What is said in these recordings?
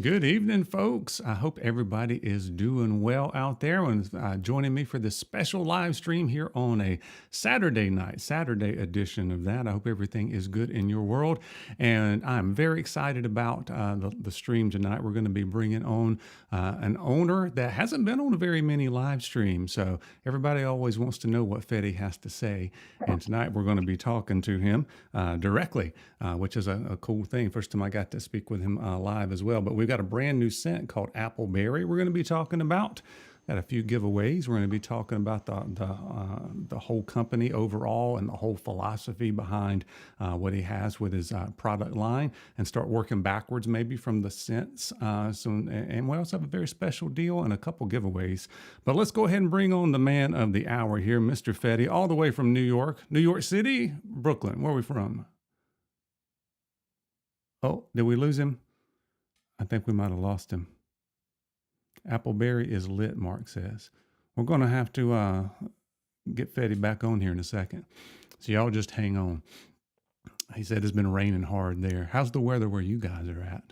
Good evening, folks. I hope everybody is doing well out there and joining me for this special live stream here on a Saturday night, Saturday edition of that. I hope everything is good in your world. And I'm very excited about the stream tonight. We're going to be bringing on an owner that hasn't been on very many live streams. So everybody always wants to know what Fetti has to say. And tonight we're going to be talking to him directly, which is a cool thing. First time I got to speak with him live as well. But we've got a brand new scent called Appleberry we're going to be talking about. Got a few giveaways. We're going to be talking about the whole company overall and the whole philosophy behind what he has with his product line, and start working backwards maybe from the scents. And we also have a very special deal and a couple giveaways. But let's go ahead and bring on the man of the hour here, Mr. Fetti, all the way from New York City, Brooklyn. Where are we from? Oh, did we lose him? I think we might have lost him. Appleberry is lit, Mark says. We're going to have to get Fetti back on here in a second. So y'all just hang on. He said it's been raining hard there. How's the weather where you guys are at?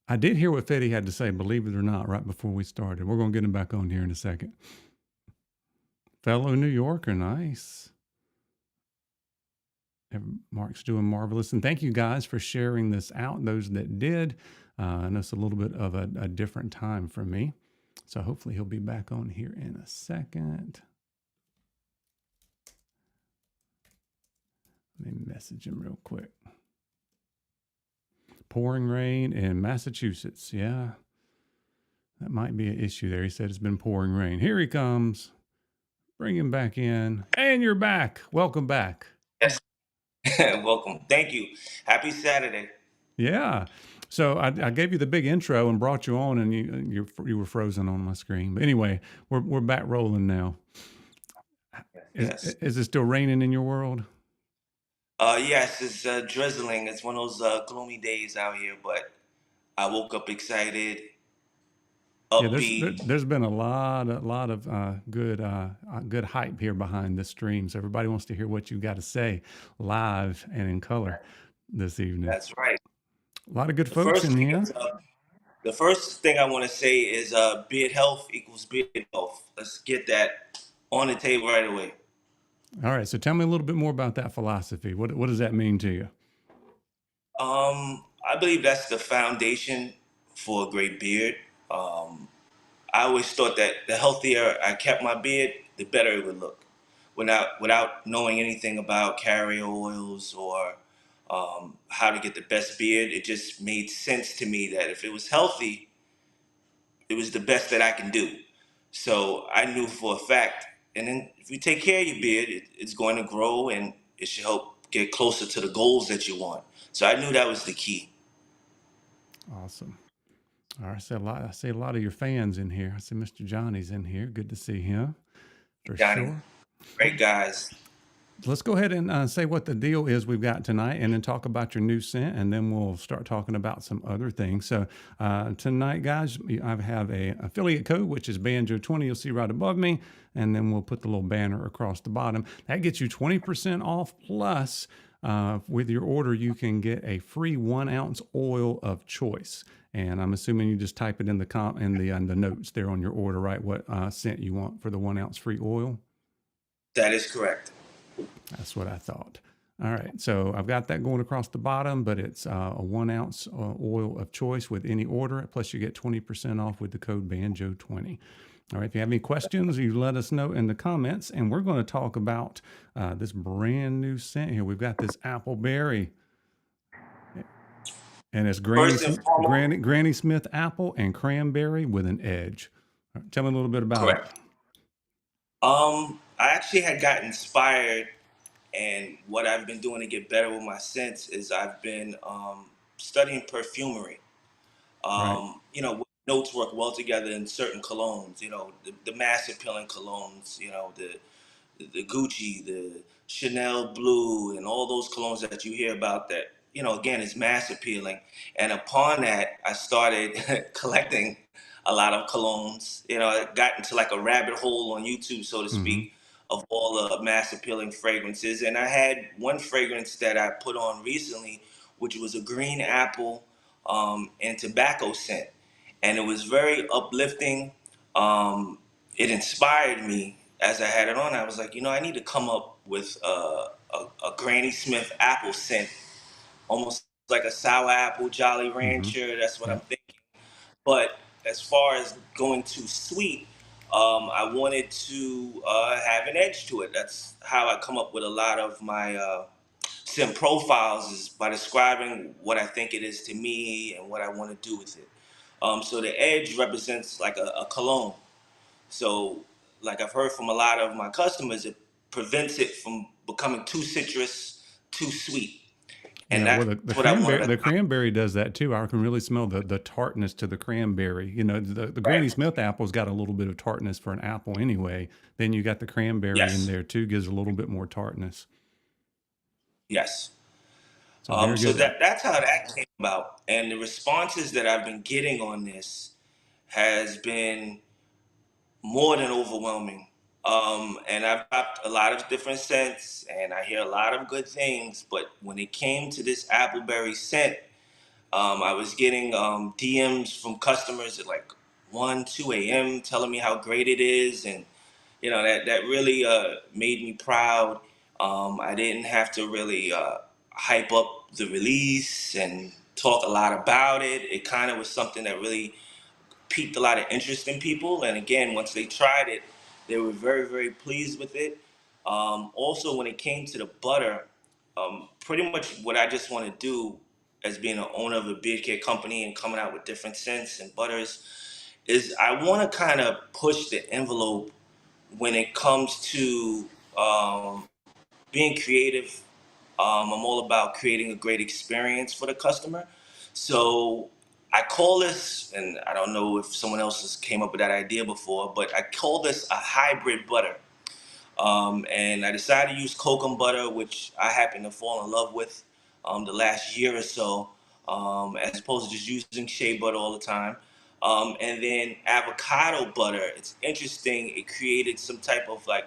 I did hear what Fetti had to say, believe it or not, right before we started. We're going to get him back on here in a second. Fellow New Yorker, nice. Mark's doing marvelous. And thank you guys for sharing this out, those that did. I know it's a little bit of a different time for me. So hopefully he'll be back on here in a second. Let me message him real quick. Pouring rain in Massachusetts. Yeah, that might be an issue there. He said it's been pouring rain. Here he comes. Bring him back in. And you're back. Welcome back. Yes. Welcome. Thank you. Happy Saturday. Yeah. So I gave you the big intro and brought you on, and you were frozen on my screen. But anyway, we're back rolling now. Yes. Is it still raining in your world? Yes, it's drizzling. It's one of those gloomy days out here, but I woke up excited, Yeah, upbeat. there's been a lot of good hype here behind this stream. So everybody wants to hear what you got to say live and in color this evening. That's right. A lot of good The folks first in thing here. is, the first thing I want to say is beard health equals beard health. Let's get that on the table right away. All right. So tell me a little bit more about that philosophy. What does that mean to you? I believe that's the foundation for a great beard. I always thought that the healthier I kept my beard, the better it would look. Without knowing anything about carrier oils or how to get the best beard, it just made sense to me that if it was healthy, it was the best that I can do. So I knew for a fact. And then if you take care of your beard, it's going to grow and it should help get closer to the goals that you want. So I knew that was the key. Awesome. All right, I see a lot of your fans in here. I see Mr. Johnny's in here. Good to see him, for Johnny, sure. great guys. Let's go ahead and say what the deal is we've got tonight, and then talk about your new scent, and then we'll start talking about some other things. So tonight, guys, I have a affiliate code, which is Banjo20. You'll see right above me, and then we'll put the little banner across the bottom. That gets you 20% off, plus with your order, you can get a free 1 ounce oil of choice. And I'm assuming you just type it in the notes there on your order, right? What scent you want for the 1 ounce free oil. That is correct. That's what I thought. All right, so I've got that going across the bottom, but it's a 1 ounce oil of choice with any order. Plus, you get 20% off with the code BANJO20. All right, if you have any questions, you let us know in the comments, and we're going to talk about this brand new scent here. We've got this Appleberry, and it's Granny Smith apple and cranberry with an edge. Right, tell me a little bit about it. I actually had got inspired, and what I've been doing to get better with my scents is I've been studying perfumery. Right. You know, notes work well together in certain colognes. You know, the mass appealing colognes. You know, the Gucci, the Chanel Blue, and all those colognes that you hear about. That, you know, again, is mass appealing. And upon that, I started collecting a lot of colognes. You know, I got into like a rabbit hole on YouTube, so to speak, of all the mass appealing fragrances. And I had one fragrance that I put on recently, which was a green apple and tobacco scent, and it was very uplifting. Um, it inspired me as I had it on. I was like, I need to come up with a Granny Smith apple scent, almost like a sour apple Jolly Hmm. Rancher. That's what I'm Yep. thinking. But as far as going too sweet, I wanted to have an edge to it. That's how I come up with a lot of my scent profiles, is by describing what I think it is to me and what I want to do with it. So the edge represents like a cologne. So, like I've heard from a lot of my customers, it prevents it from becoming too citrus, too sweet, and Yeah, well, that's the what I wanted cranberry to. the cranberry does that too. I can really smell the tartness to the cranberry. The Granny Right. Smith apple's got a little bit of tartness for an apple anyway. Then you got the cranberry in Yes. there too, gives a little bit more tartness. Yes. So very So good. that's how that came about, and the responses that I've been getting on this has been more than overwhelming. And I've dropped a lot of different scents, and I hear a lot of good things. But when it came to this appleberry scent, I was getting DMs from customers at like 1, 2 a.m. telling me how great it is, and that really made me proud. I didn't have to really hype up the release and talk a lot about it. It kind of was something that really piqued a lot of interest in people. And again, once they tried it, they were very, very pleased with it. Also, when it came to the butter, pretty much what I just want to do as being an owner of a beard care company and coming out with different scents and butters is I want to kind of push the envelope when it comes to being creative. I'm all about creating a great experience for the customer. So I call this, and I don't know if someone else has came up with that idea before, but I call this a hybrid butter. And I decided to use kokum butter, which I happen to fall in love with the last year or so, as opposed to just using shea butter all the time. And then avocado butter. It's interesting. It created some type of like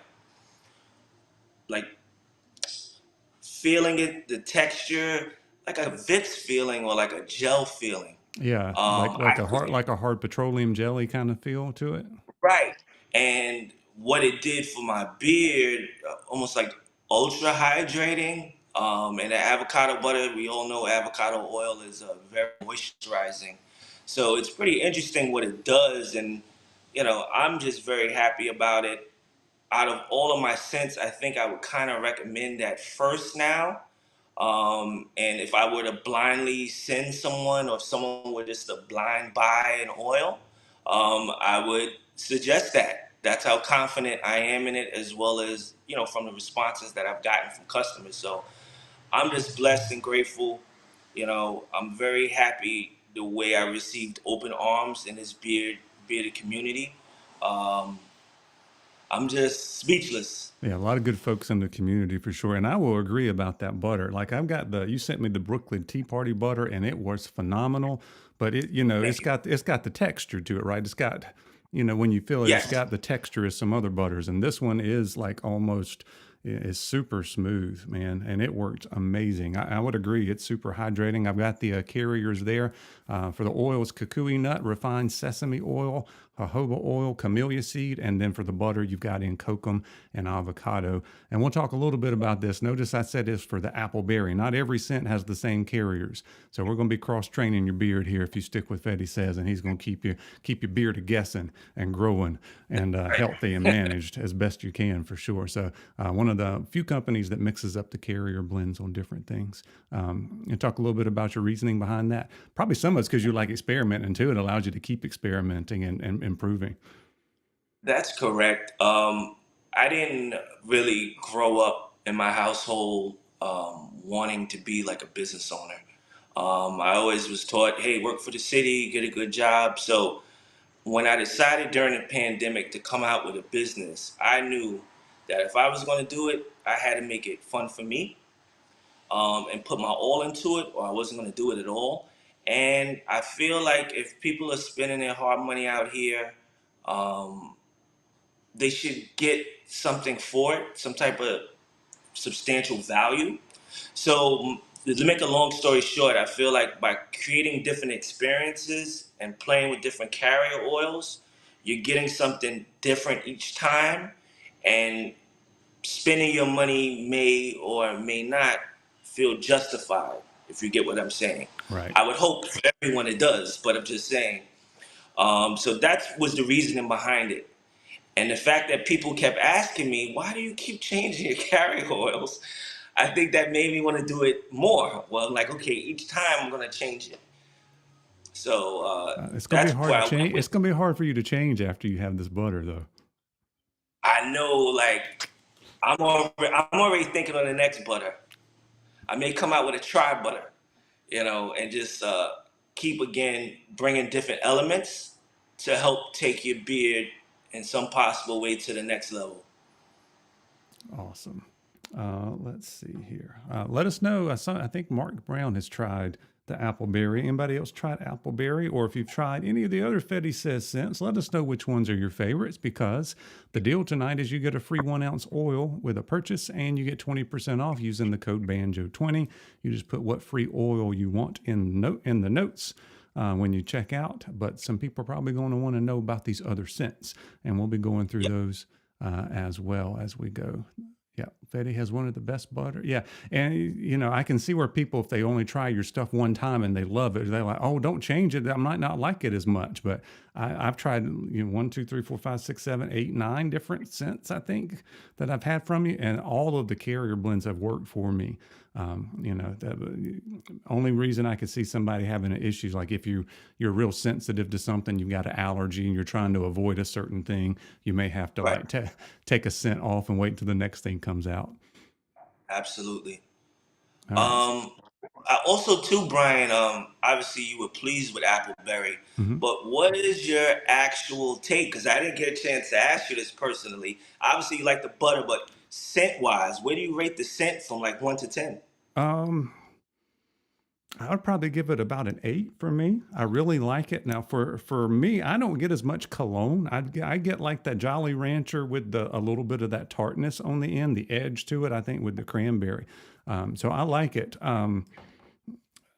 feeling it, the texture, like a Vicks feeling or like a gel feeling. Yeah, I like a hard petroleum jelly kind of feel to it. Right. And what it did for my beard, almost like ultra hydrating. And the avocado butter, we all know avocado oil is very moisturizing. So it's pretty interesting what it does. And, I'm just very happy about it. Out of all of my scents, I think I would kind of recommend that first now. And if I were to blindly send someone, or if someone were just to blind buy an oil, I would suggest that. That's how confident I am in it, as well as, from the responses that I've gotten from customers. So I'm just blessed and grateful. I'm very happy the way I received open arms in this bearded community. Um, I'm just speechless. Yeah, a lot of good folks in the community for sure. And I will agree about that butter. Like you sent me the Brooklyn Tea Party butter and it was phenomenal, but it's Thank you. got the texture to it, right? It's got, when you feel it, it's Yes. got the texture of some other butters. And this one is like almost is super smooth, man, and it worked amazing. I would agree. It's super hydrating. I've got the carriers there for the oils: kukui nut, refined sesame oil, jojoba oil, camellia seed, and then for the butter, you've got in kokum and avocado. And we'll talk a little bit about this. Notice I said this for the apple berry. Not every scent has the same carriers, so we're going to be cross training your beard here if you stick with Fetti Says, and he's going to keep your beard guessing and growing and healthy and managed as best you can for sure. So one of the few companies that mixes up the carrier blends on different things. And talk a little bit about your reasoning behind that. Probably some of it's because you like experimenting too. It allows you to keep experimenting and improving. That's correct. I didn't really grow up in my household wanting to be like a business owner. I always was taught, hey, work for the city, get a good job. So when I decided during the pandemic to come out with a business, I knew that if I was going to do it, I had to make it fun for me, and put my all into it, or I wasn't going to do it at all. And I feel like if people are spending their hard money out here, um, they should get something for it, some type of substantial value. So To make a long story short, I feel like by creating different experiences and playing with different carrier oils, you're getting something different each time, and spending your money may or may not feel justified, if you get what I'm saying. Right. I would hope for everyone it does, but I'm just saying. So that was the reasoning behind it. And the fact that people kept asking me, why do you keep changing your carrier oils? I think that made me want to do it more. Well, I'm like, okay, each time I'm going to change it. So It's gonna be that's hard where to I went change. with. It's gonna be hard for you to change after you have this butter, though. I know, like, I'm already thinking on the next butter. I may come out with a tri butter, and just keep again bringing different elements to help take your beard in some possible way to the next level. Awesome. Let's see here. Let us know. I think Mark Brown has tried the appleberry. Anybody else tried appleberry? Or if you've tried any of the other Fetti Says scents, let us know which ones are your favorites, because the deal tonight is you get a free 1 ounce oil with a purchase, and you get 20% off using the code BANJO20. You just put what free oil you want in the notes. When you check out, but some people are probably going to want to know about these other scents, and we'll be going through Yep. those as well as we go. Yeah, Fetti has one of the best butter. Yeah, and I can see where people, if they only try your stuff one time and they love it, they're like, "Oh, don't change it. I might not like it as much." But I've tried, 1, 2, 3, 4, 5, 6, 7, 8, 9 different scents, I think, that I've had from you, and all of the carrier blends have worked for me. The only reason I could see somebody having an issue is like if you're real sensitive to something, you've got an allergy and you're trying to avoid a certain thing, you may have to Right. like take a scent off and wait until the next thing comes out. Absolutely. All right. Um, I also too, Brian. Obviously you were pleased with Appleberry, Mhm. but what is your actual take? Because I didn't get a chance to ask you this personally. Obviously you like the butter, but scent wise, where do you rate the scent from like 1 to 10? Um, I would probably give it about an 8 for me. I really like it. Now, for me, I don't get as much cologne. I get like that Jolly Rancher with a little bit of that tartness on the end, the edge to it. I think with the cranberry, so I like it.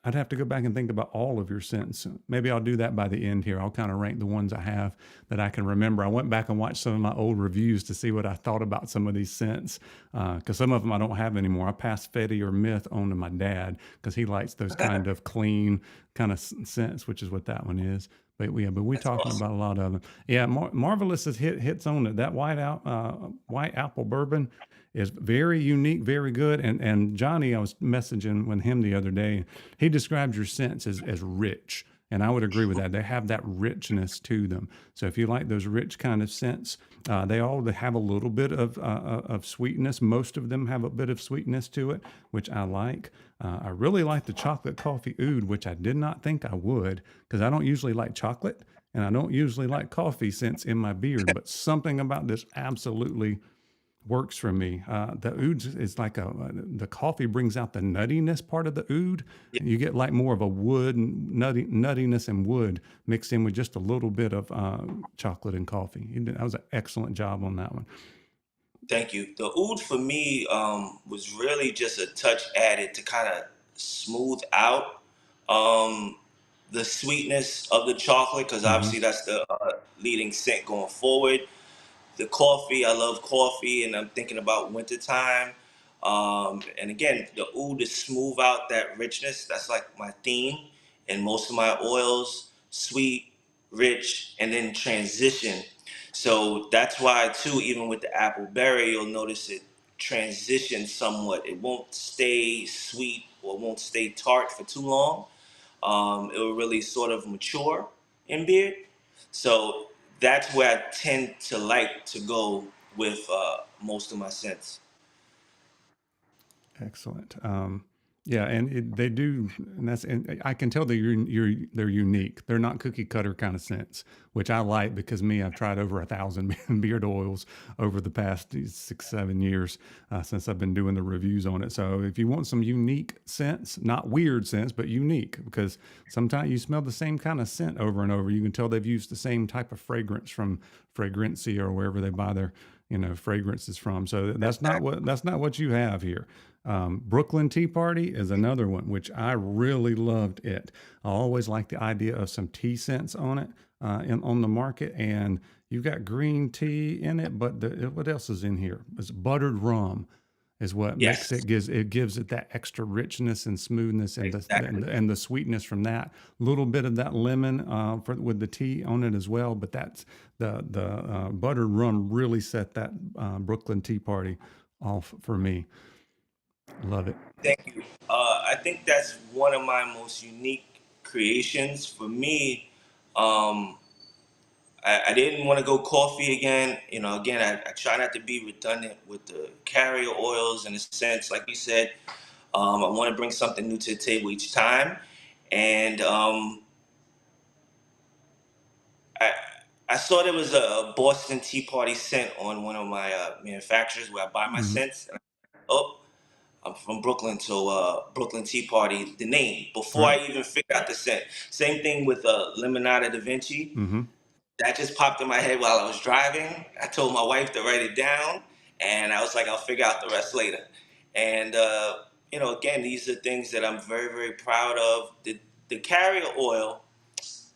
I'd have to go back and think about all of your scents. Maybe I'll do that by the end here. I'll kind of rank the ones I have that I can remember. I went back and watched some of my old reviews to see what I thought about some of these scents, because some of them I don't have anymore. I passed Fetti or Myth on to my dad because he likes those kind of clean kind of scents, which is what that one is. But we That's talking awesome. about a lot of them. Yeah, Marvelous has hits on it. That white apple bourbon is very unique, very good. And Johnny, I was messaging with him the other day. He described your scents as rich, and I would agree with that. They have that richness to them. So if you like those rich kind of scents, they all have a little bit of sweetness. Most of them have a bit of sweetness to it, which I like. I really like the chocolate coffee oud, which I did not think I would, because I don't usually like chocolate and I don't usually like coffee scents in my beard. But something about this absolutely works for me. The oud is like the coffee brings out the nuttiness part of the oud. Yeah, You get like more of a wood nuttiness and wood mixed in with just a little bit of chocolate and coffee. That was an excellent job on that one. thank you. The oud for me was really just a touch added to kind of smooth out um, the sweetness of the chocolate, because Hmm. obviously that's the leading scent going forward. The coffee, I love coffee, and I'm thinking about wintertime. And again, the oud to smooth out that richness. That's like my theme in most of my oils: sweet, rich, and then transition. So that's why too, even with the apple berry, you'll notice it transitions somewhat. It won't stay sweet or won't stay tart for too long. It will really sort of mature in beard. So that's where I tend to like to go with most of my scents. Excellent. Yeah, and they do, and I can tell that they're unique. They're not cookie cutter kind of scents, which I like because I've tried over 1,000 beard oils over the past 6, 7 years since I've been doing the reviews on it. So if you want some unique scents, not weird scents, but unique, because sometimes you smell the same kind of scent over and over. You can tell they've used the same type of fragrance from Fragrantia or wherever they buy their fragrances from. So that's not what you have here. Brooklyn Tea Party is another one, which I really loved it. I always like the idea of some tea scents on it on the market. And you've got green tea in it, but what else is in here? It's buttered rum is what makes Yes, it gives it that extra richness and smoothness and exactly. the sweetness from that little bit of that lemon with the tea on it as well. But that's the buttered rum really set that Brooklyn Tea Party off for me. Love it. Thank you. I think that's one of my most unique creations. For me, um, I didn't want to go coffee again. You know, again, I try not to be redundant with the carrier oils in a sense. Like you said, I want to bring something new to the table each time. And I, I saw there was a Boston Tea Party scent on one of my manufacturers where I buy my Hmm. scents. And oh, I'm from Brooklyn, so Brooklyn Tea Party, the name, before Right. I even figured out the scent. Same thing with Limonada Da Vinci. Hmm. That just popped in my head while I was driving. I told my wife to write it down, and I was like, I'll figure out the rest later. And again, these are things that I'm very, very proud of. The carrier oil,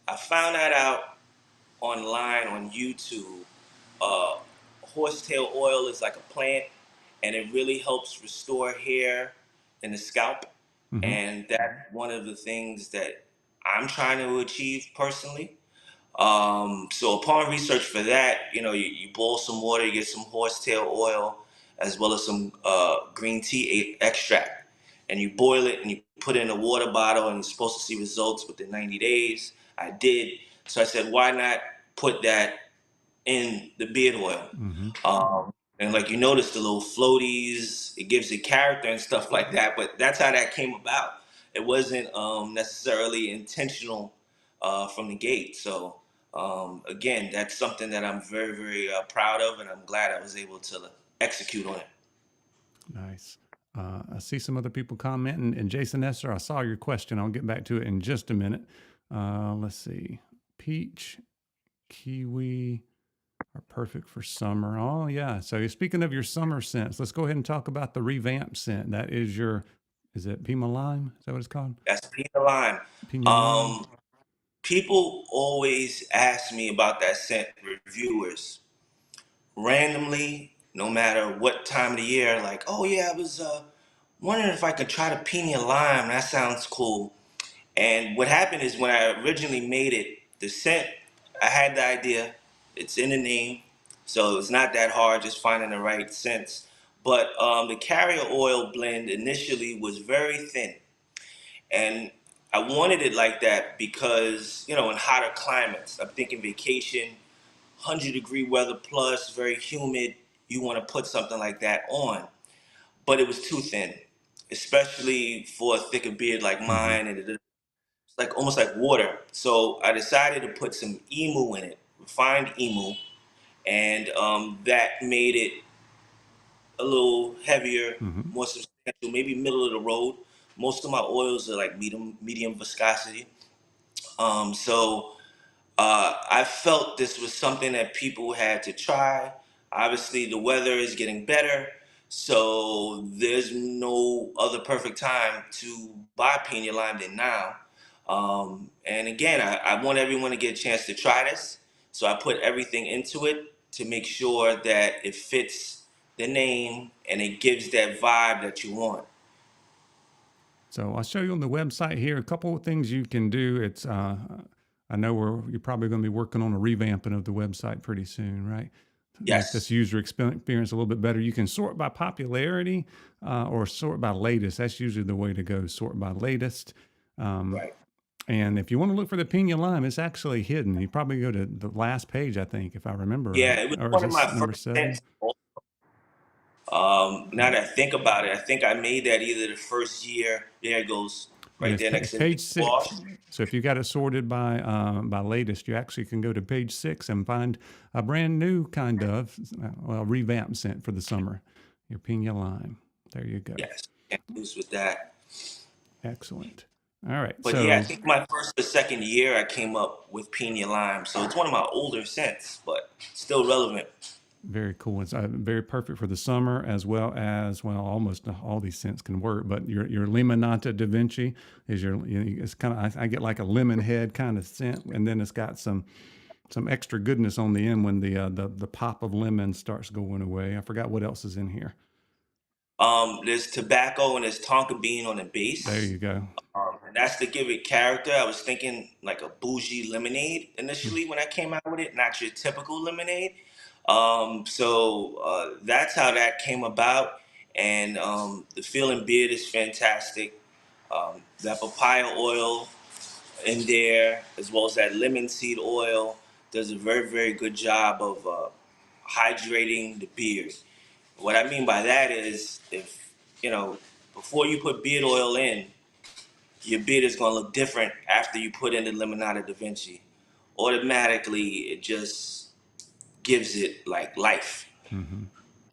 I found that out online on YouTube. Uh, Horsetail oil is like a plant, and it really helps restore hair in the scalp. Hmm. And that's one of the things that I'm trying to achieve personally. So upon research for that, you boil some water, you get some horsetail oil, as well as some green tea extract, and you boil it and you put it in a water bottle, and you're supposed to see results within 90 days. I did, so I said, why not put that in the beard oil? Hmm. And like you notice the little floaties, it gives it character and stuff like that. But that's how that came about. It wasn't necessarily intentional from the gate. So again, that's something that I'm very, very proud of, and I'm glad I was able to execute on it. Nice. I see some other people commenting. And Jason Esser, I saw your question. I'll get back to it in just a minute. Let's see. Peach, kiwi are perfect for summer. Oh, yeah. So speaking of your summer scents, let's go ahead and talk about the revamped scent. That is is it Pima Lime? Is that what it's called? That's Pina Lime. Pina Lime? Um, People always ask me about that scent, reviewers, randomly, no matter what time of the year, like, oh yeah, I was wondering if I could try the Pina Lime. That sounds cool. And what happened is when I originally made it, the scent, I had the idea. It's in the name, so it's not that hard, just finding the right scents. But the carrier oil blend initially was very thin, and I wanted it like that because in hotter climates, I'm thinking vacation, 100-degree weather plus, very humid. You want to put something like that on, but it was too thin, especially for a thicker beard like Hmm. mine, and it's like almost like water. So I decided to put some emu in it, refined emu, and that made it a little heavier, Hmm. more substantial, maybe middle of the road. Most of my oils are like medium viscosity. So I felt this was something that people had to try. Obviously, the weather is getting better, so there's no other perfect time to buy Pina Lime than now. And again, I want everyone to get a chance to try this. So I put everything into it to make sure that it fits the name and it gives that vibe that you want. So I'll show you on the website here a couple of things you can do. I know you're probably going to be working on a revamping of the website pretty soon, right? To make this Yes, user experience a little bit better. You can sort by popularity or sort by latest. That's usually the way to go. Sort by latest. Um, right. and if you want to look for the Pina Lime, it's actually hidden. You probably go to the last page, I think, if I remember right. Yeah, it was Or is one of my this number first 7? scents. Now that I think about it, I think I made that either the first year. There it goes, And right it's there next to page Big 6. Boss. So if you got it sorted by latest, you actually can go to page 6 and find a brand new kind of revamped scent for the summer. Your Pina Lime. There you go. Yes, can't lose with that. Excellent. All right. But yeah, I So think my first or second year I came up with Pina Lime, so it's one of my older scents, but still relevant. Very cool. It's very perfect for the summer as well as, well, almost all these scents can work. But your Limonata Da Vinci is it's kind of, I get like a lemon head kind of scent, and then it's got some extra goodness on the end when the pop of lemon starts going away. I forgot what else is in here. There's tobacco and there's tonka bean on the There base. you go. And that's to give it character. I was thinking like a bougie lemonade Mm, initially when I came out with it, not your typical lemonade. That's how that came about. And the feeling beard is fantastic. That papaya oil in there, as well as that lemon seed oil, does a very, very good job of hydrating the beard. What I mean by that is, if you know, before you put beard oil in, your beard is going to look different after you put in the Limonada Da Vinci. Automatically, it just gives it like life. hmm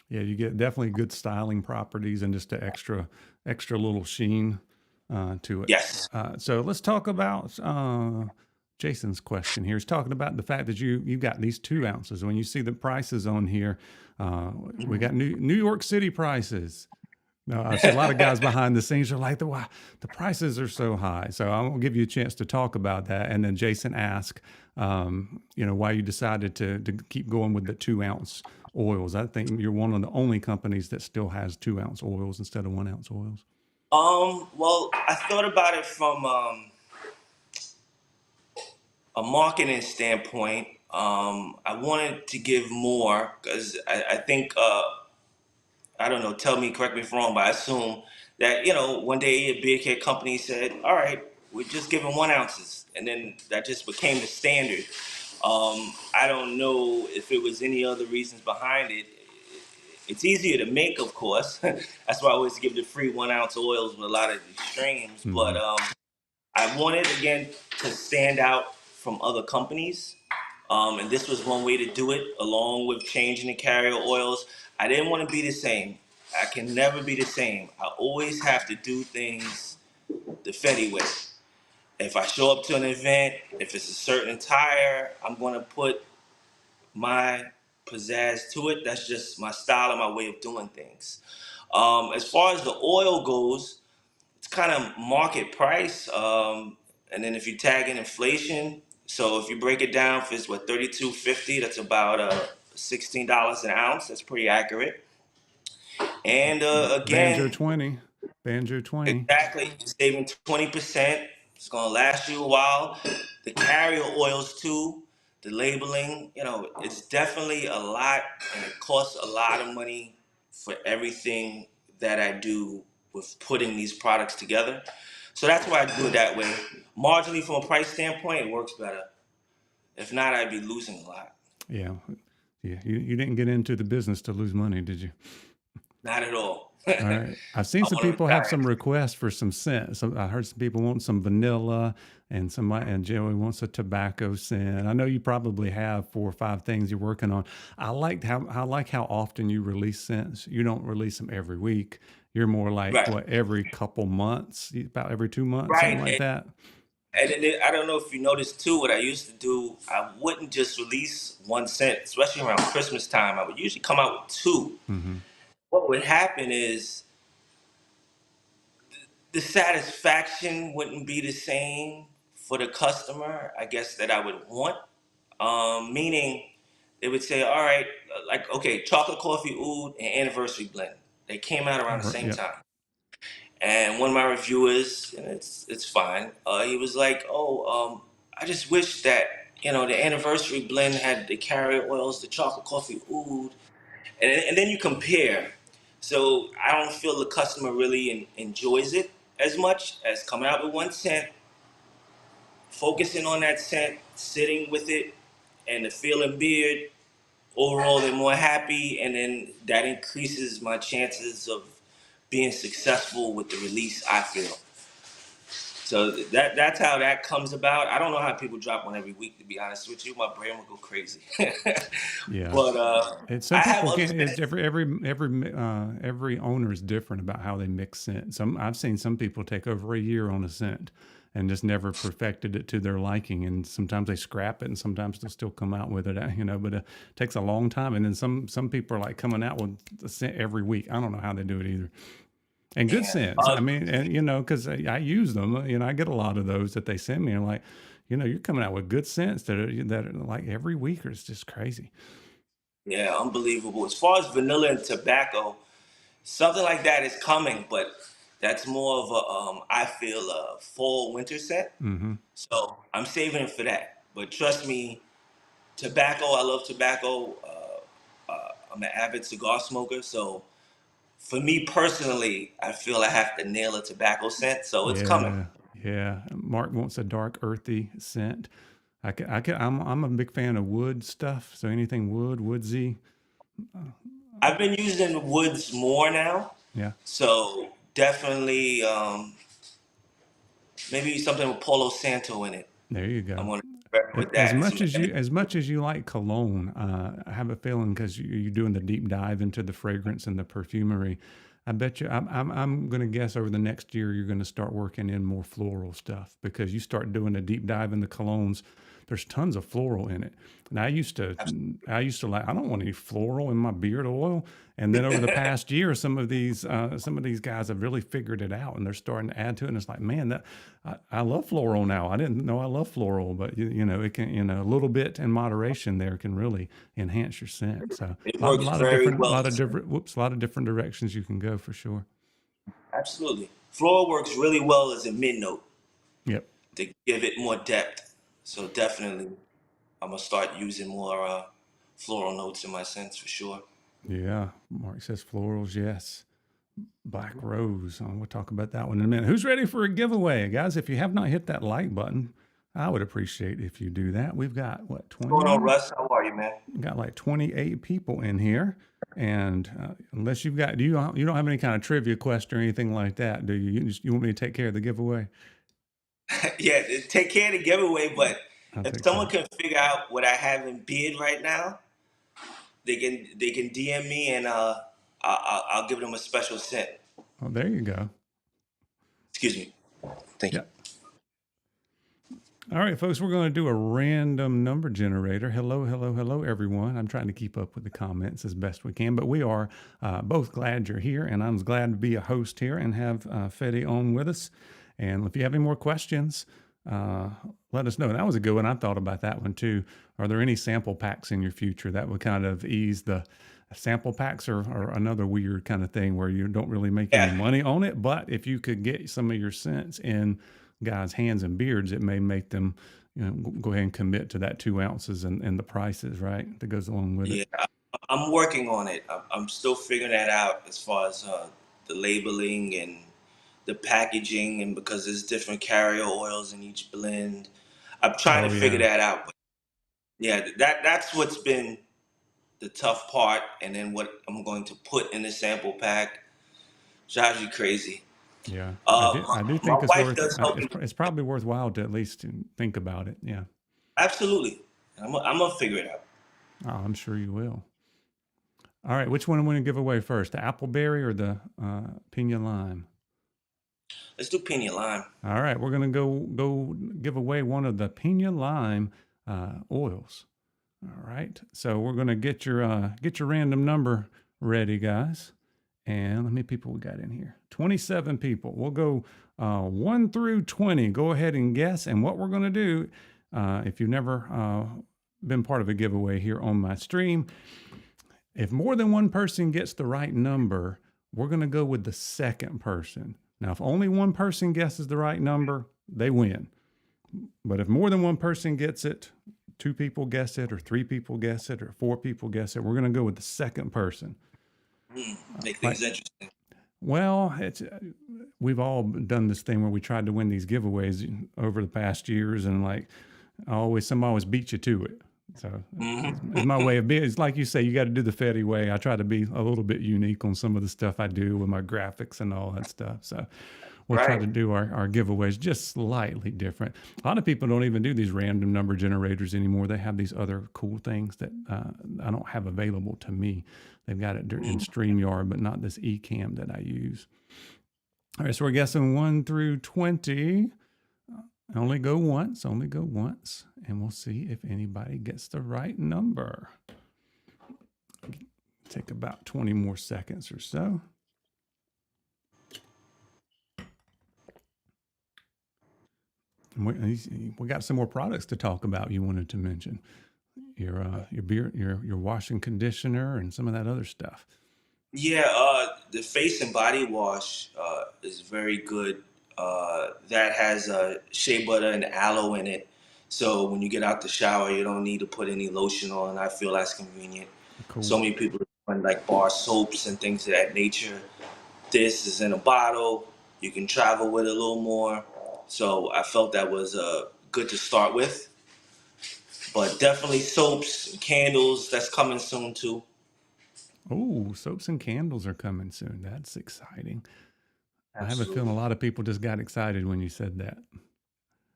Yeah, you get definitely good styling properties and just an extra little sheen to it. Yes. So let's talk about Jason's question here. He's talking about the fact that you got these 2 ounces. When you see the prices on here, we got New York City prices. No, I see a lot of guys behind the scenes are like, wow, the prices are so high. So I'm gonna give you a chance to talk about that. And then Jason asked, why you decided to keep going with the 2 ounce oils. I think you're one of the only companies that still has 2 ounce oils instead of 1 ounce oils. Well, I thought about it from a marketing standpoint. I wanted to give more because I think I don't know. Tell me, correct me if I'm wrong, but I assume that one day a beer care company said, "All right, we're just giving 1 ounces," and then that just became the standard. I don't know if it was any other reasons behind it. It's easier to make, of course. That's why I always give the free 1 ounce oils with a lot of these streams. But Hmm I wanted again to stand out from other companies, and this was one way to do it, along with changing the carrier oils. I didn't want to be the same. I can never be the same. I always have to do things the Fetti way. If I show up to an event, if it's a certain attire, I'm going to put my pizzazz to it. That's just my style and my way of doing things. As far as the oil goes, it's kind of market price. And then if you tag in inflation, so if you break it down, if it's what 32.50, that's about $16 an ounce. That's pretty accurate. And Banjo again, 20, Banjo 20. exactly, you're saving 20%. It's gonna last you a while. The carrier oils too, the labeling, it's definitely a lot, and it costs a lot of money for everything that I do with putting these products together. So that's why I do it that way. Marginally, from a price standpoint, it works better. If not, I'd be losing a lot. Yeah. Yeah. You didn't get into the business to lose money, did you? Not at all. All I right. I've seen some want to people have retire. some requests for some scent. So I heard some people want some vanilla, and Joey wants a tobacco scent. I know you probably have 4 or 5 things you're working on. I like how often you release scents. You don't release them every week. You're more like Right, what, every couple months, about every 2 months, something right. like that. And then I don't know if you noticed too, what I used to do, I wouldn't just release one scent, especially around Christmas time. I would usually come out with two. Hmm What would happen is the satisfaction wouldn't be the same for the customer, I guess, that I would want. Meaning, they would say, all right, like, okay, chocolate coffee oud and anniversary blend. They came out around the same Yep. time. And one of my reviewers, and it's fine. He was like, "Oh, I just wish that the anniversary blend had the carrier oils, the chocolate coffee oud, and then you compare. So I don't feel the customer really enjoys it as much as coming out with one scent, focusing on that scent, sitting with it, and the feeling beard. Overall, they're more happy, and then that increases my chances of being successful with the release. I feel. So that's how that comes about. I don't know how people drop one every week. To be honest with you, my brain will go crazy. Yeah. But And some I have people other can't. scents. Every owner is different about how they mix scent. I've seen some people take over a year on a scent, and just never perfected it to their liking. And sometimes they scrap it, and sometimes they'll still come out with it, but it takes a long time. And then some people are like coming out with a scent every week. I don't know how they do it either. And good Yeah. scents. I mean, and because I use them, I get a lot of those that they send me. And like, you're coming out with good scents that are like every week, or it's just crazy. Yeah, unbelievable. As far as vanilla and tobacco, something like that is coming, but that's more of a I feel a fall winter scent. Mm-hmm. So I'm saving it for that. But trust me, tobacco. I love tobacco. I'm an avid cigar smoker, so for me personally, I feel I have to nail a tobacco scent. So it's coming. Yeah, yeah. Mark wants a dark, earthy scent. I'm a big fan of wood stuff. So anything wood, woodsy. I've been using woods more now, Yeah, so definitely maybe something with Palo Santo in it. there you I'm go. gonna experiment with As that. much as you like cologne, I have a feeling because you're doing the deep dive into the fragrance and the perfumery. I bet you I'm going to guess over the next year you're going to start working in more floral stuff because you start doing a deep dive in the colognes. There's tons of floral in it. And I used to like, I don't want any floral in my beard oil. And then over the past year, some of these guys have really figured it out, and they're starting to add to it. And it's like, man, I love floral now. I didn't know I love floral, but it can, a little bit in moderation there can really enhance your scent. So It a lot, works lot of very different, well. a lot of different directions you can go for sure. Absolutely. Floral works really well as a mid note Yep. to give it more depth. So definitely, I'm gonna start using more floral notes in my scents for sure. Yeah. Mark says florals. Yes. Black Rose. We'll talk about that one in a minute. Who's ready for a giveaway? Guys, if you have not hit that like button, I would appreciate if you do that. We've got what, What's going on, 20? Russ? How are you, man? We've got like 28 people in here. And unless you've got, you don't have any kind of trivia question or anything like that, do you? You want me to take care of the giveaway? Yeah, take care of the giveaway, but I'll if take care someone of it. can figure out what I have in beard right now, they can DM me and I'll give them a special scent. Oh, there you go. Excuse me. Thank you. Yeah. All right, folks, we're going to do a random number generator. Hello, hello, hello, everyone. I'm trying to keep up with the comments as best we can, but we are both glad you're here, and I'm glad to be a host here and have Fetti on with us. And if you have any more questions, let us know. That was a good one. I thought about that one too. Are there any sample packs in your future that would kind of ease the sample packs or another weird kind of thing where you don't really make any Yeah, money on it? But if you could get some of your scents in guys' hands and beards, it may make them, go ahead and commit to that 2 ounces and the prices, right? That goes along with it. yeah. I'm working on it. I'm still figuring that out as far as the labeling and the packaging, and because there's different carrier oils in each blend, I'm trying Oh to figure yeah. that out. But yeah, that's what's been the tough part, and then what I'm going to put in the sample pack drives you crazy. Yeah. I Uh, do, I do my think it's wife worth, does help me. it's probably worthwhile to at least think about it. Yeah. Absolutely. I'm gonna figure it out. Oh, I'm sure you will. All right. Which one am I going to give away first? The appleberry or the pina lime? Let's do pina lime. All right. We're going to go give away one of the pina lime oils. All right. So we're going to get your random number ready, guys. And how many people we got in here? 27 people. We'll go 1 through 20. Go ahead and guess. And what we're going to do, if you've never been part of a giveaway here on my stream, if more than one person gets the right number, we're going to go with the second person. Now, if only one person guesses the right number, they win. But if more than one person gets it, 2 people guess it, or 3 people guess it, or 4 people guess it, we're going to go with the second person. Make Like, things interesting. well, we've all done this thing where we tried to win these giveaways over the past years, and like somebody always beat you to it. So it's my way of being. It's like you say, you got to do the Fetti way. I try to be a little bit unique on some of the stuff I do with my graphics and all that stuff. So we'll try to Right. do our giveaways just slightly different. A lot of people don't even do these random number generators anymore. They have these other cool things that I don't have available to me. They've got it in StreamYard, but not this eCam that I use. All right, so we're guessing 1 through 20. Only go once, only go once, and we'll see if anybody gets the right number. Take about 20 more seconds or so. We got some more products to talk about. You wanted to mention your beard, your washing conditioner, and some of that other stuff. Yeah, the face and body wash is very good. That has shea butter and aloe in it. So when you get out the shower, you don't need to put any lotion on. I feel that's convenient. Cool. So many people run like bar soaps and things of that nature. This is in a bottle. You can travel with it a little more. So I felt that was good to start with. But definitely soaps and candles, that's coming soon too. Oh, soaps and candles are coming soon. That's exciting. I have a feeling a Absolutely. lot of people just got excited when you said that.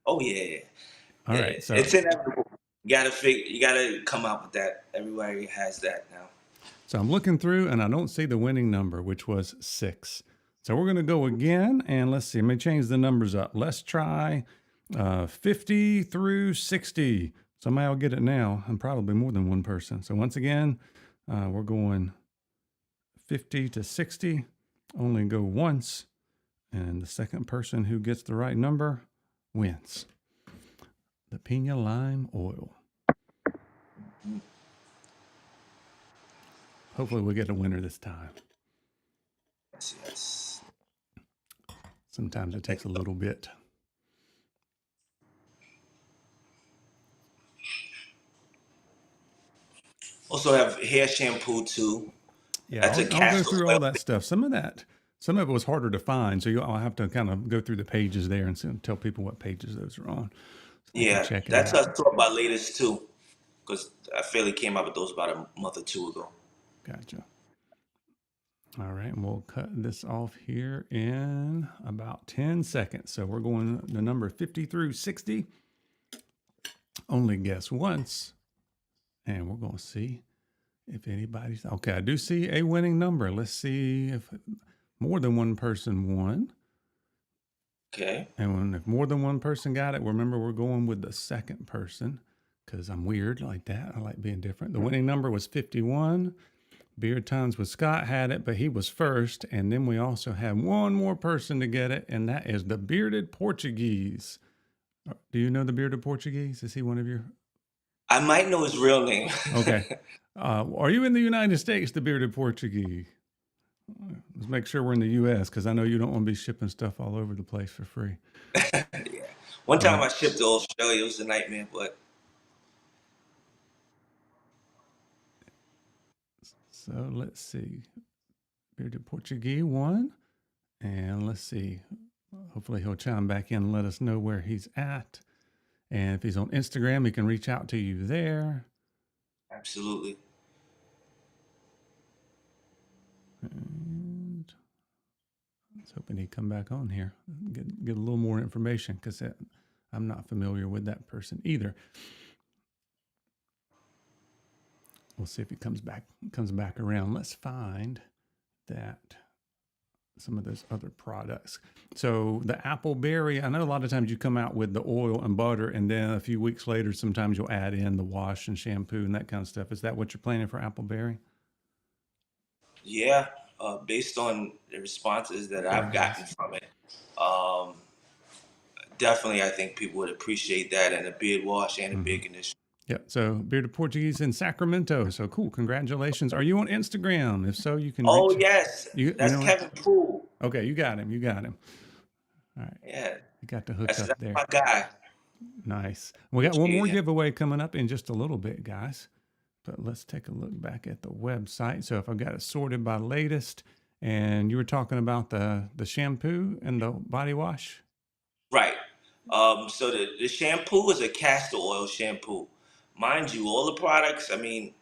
Oh yeah. All Yeah, right, it's inevitable. You gotta come out with that. Everybody has that now. so I'm looking through and I don't see the winning number, which was 6. So we're going to go again and let's see. Let me change the numbers up. Let's try 50 through 60. Somebody will get it now, and probably more than one person. So once again, we're going 50 to 60. Only go once, and the second person who gets the right number wins. The Pina Lime Oil. Hopefully, we get a winner this time. Yes, yes. Sometimes it takes a little bit. Also have hair shampoo too. Yeah, That's a I'll go castor through all oil. that stuff. Some of it was harder to find, so I'll have to kind of go through the pages there and tell people what pages those are on, so they can Yeah, check it that's out. us talk about latest too, because I feel he came out with those about a month or two ago. Gotcha. All right, and we'll cut this off here in about 10 seconds. So we're going the number 50 through 60. Only guess once, and we're going to see if anybody's okay. I do see a winning number. Let's see if more than one person won. Okay. And if more than one person got it, remember we're going with the second person because I'm weird like that. I like being different. The winning number was 51. Beard Times with Scott had it, but he was first. And then we also had one more person to get it, and that is the Bearded Portuguese. Do you know the Bearded Portuguese? Is he one of your? I might know his real name. Okay. Are you in the United States, the Bearded Portuguese? Let's make sure we're in the U.S. because I know you don't want to be shipping stuff all over the place for free. Yeah. One All time right. I shipped to Australia, it was a nightmare, but So let's see. Bearded Portuguese won. And let's see. Hopefully he'll chime back in and let us know where he's at. And if he's on Instagram, he can reach out to you there. absolutely. And I was hoping he'd come back on here, get a little more information because I'm not familiar with that person either. We'll see if he comes back around. Let's find that some of those other products. So the apple berry, I know a lot of times you come out with the oil and butter, and then a few weeks later, sometimes you'll add in the wash and shampoo and that kind of stuff. Is that what you're planning for apple berry? Yeah, based on the responses that I've Nice. gotten from it, um, definitely I think people would appreciate that and a beard wash and a Mm-hmm. beard conditioner. Yeah. So Bearded Portuguese in Sacramento. So cool. Congratulations. Are you on Instagram? If so, you can Oh reach yes, you that's know what? Kevin Poole. Okay, you got him. You got him. All right. Yeah, You got the hook up that's there. my guy. Nice. We got one Appreciate more him. giveaway coming up in just a little bit, guys. But let's take a look back at the website. So if I've got it sorted by latest, and you were talking about the shampoo and the body wash. Right. So the shampoo is a castor oil shampoo. Mind you, all the products, I mean,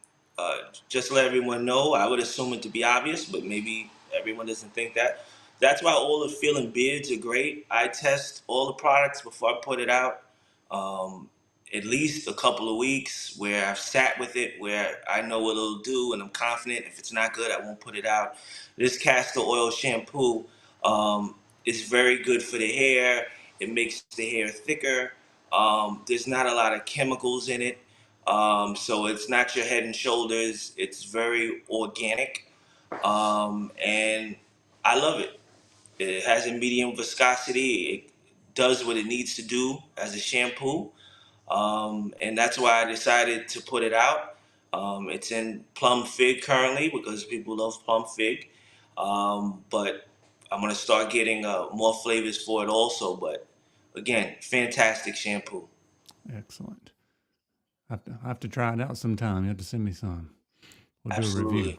just to let everyone know, I would assume it to be obvious, but maybe everyone doesn't think that. That's why all the feeling beards are great. I test all the products before I put it out. Um, at least a couple of weeks where I've sat with it, where I know what it'll do, and I'm confident if it's not good, I won't put it out. This castor oil shampoo is very good for the hair. It makes the hair thicker. There's not a lot of chemicals in it. So it's not your Head and Shoulders. It's very organic. And I love it. It has a medium viscosity. It does what it needs to do as a shampoo. And that's why I decided to put it out. It's in plum fig currently because people love plum fig. But I'm gonna start getting more flavors for it also. But again, fantastic shampoo. Excellent. I have to try it out sometime. You have to send me some. We'll do a review. Absolutely.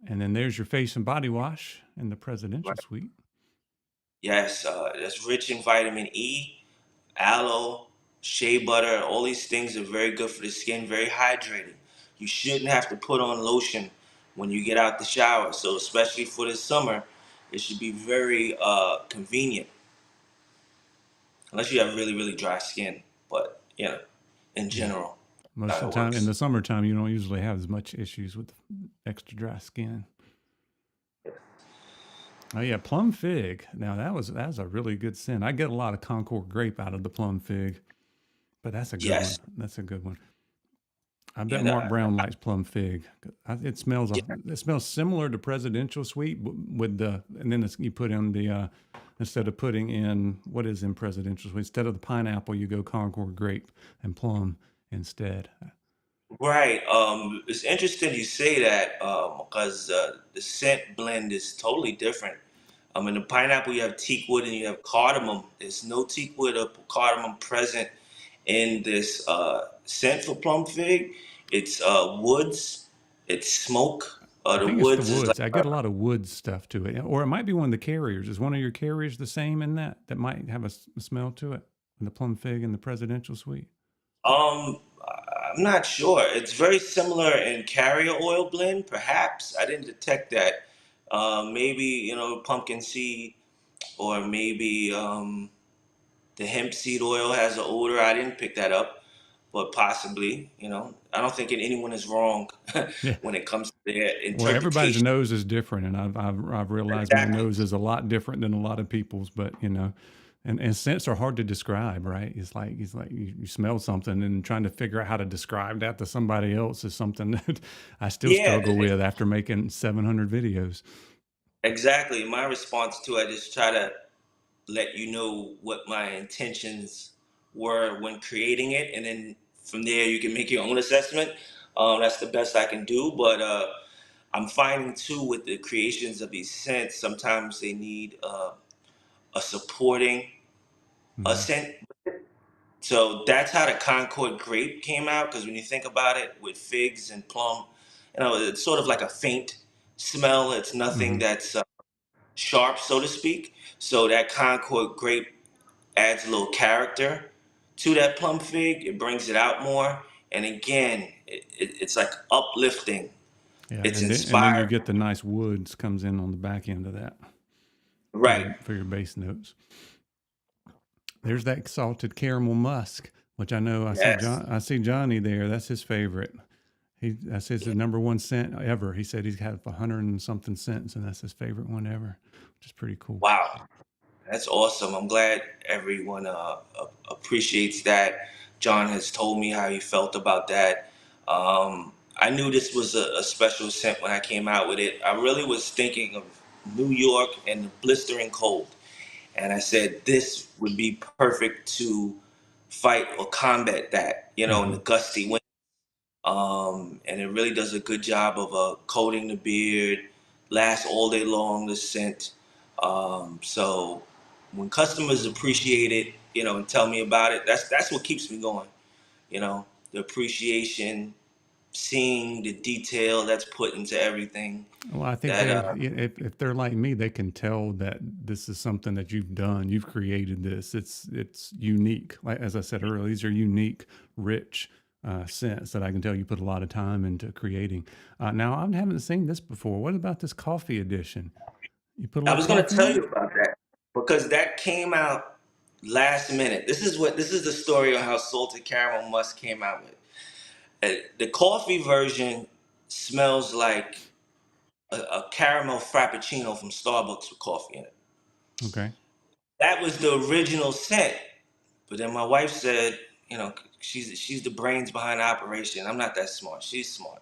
And then there's your face and body wash in the presidential Right. suite. Yes, that's rich in vitamin E, aloe, shea butter. All these things are very good for the skin, very hydrating. You shouldn't have to put on lotion when you get out the shower. So especially for the summer, it should be very convenient, unless you have really, really dry skin. But in Yeah. general, Most how of it the time in works. the summertime, you don't usually have as much issues with extra dry skin. Oh yeah, plum fig. Now that's a really good scent. I get a lot of Concord grape out of the plum fig, but that's a good one. Yes, That's a good one. I bet and Mark Brown likes plum fig. It smells yeah, it smells similar to presidential sweet with the and then you put in the instead of putting in what is in presidential sweet instead of the pineapple you go Concord grape and plum instead. right. It's interesting you say that because the scent blend is totally different. In the pineapple, you have teak wood and you have cardamom. There's no teak wood or cardamom present in this scent for plum fig. It's woods. It's smoke. I The think it's the woods is like woods. I get a lot of wood stuff to it, or it might be one of the carriers. Is one of your carriers the same in that? That might have a smell to it. The plum fig and the presidential suite. I'm not sure. It's very similar in carrier oil blend, perhaps. I didn't detect that. Maybe pumpkin seed, or maybe the hemp seed oil has an odor. I didn't pick that up, but possibly. I don't think anyone is wrong Yeah. when it comes to their Well, everybody's interpretation. nose is different, and I've realized my Exactly. nose is a lot different than a lot of people's. But and scents are hard to describe, right? It's like you smell something and trying to figure out how to describe that to somebody else is something that I still Yeah, struggle with after making 700 videos. exactly. My response to it, I just try to let you know what my intentions were when creating it, and then from there you can make your own assessment. That's the best I can do, but I'm finding too with the creations of these scents, sometimes they need a supporting a Hmm. scent. So that's how the Concord grape came out. Because when you think about it, with figs and plum, it's sort of like a faint smell. It's nothing Hmm. that's sharp, so to speak. So that Concord grape adds a little character to that plum fig. It brings it out more. And again, it's like uplifting. Yeah, It's and then you inspiring. get the nice woods comes in on the back end of that Right. for your base notes. There's that salted caramel musk, which I know Yes. I see Johnny there. That's his favorite. That's his Yeah. number one scent ever. He said he's had 100 and something scents, and that's his favorite one ever, which is pretty cool. Wow. That's awesome. I'm glad everyone appreciates that. John has told me how he felt about that. I knew this was a special scent when I came out with it. I really was thinking of New York and the blistering cold. And I said this would be perfect to fight or combat that, in Hmm. the gusty wind. And it really does a good job of coating the beard, lasts all day long, the scent. So when customers appreciate it, and tell me about it, that's what keeps me going. The appreciation, seeing the detail that's put into everything. Well, I think That if they're like me, they can tell that this is something that you've done. You've created this. It's unique. Like as I said earlier, these are unique, rich scents that I can tell you put a lot of time into creating. Now, I haven't seen this before. What about this coffee edition? You put a I little was going to coffee tell in it? you about that because that came out last minute. This is the story of how salted caramel musk came out with. The coffee version smells like a caramel frappuccino from Starbucks with coffee in it. Okay. that was the original scent. But then my wife said, she's the brains behind the operation. I'm not that smart. She's smart.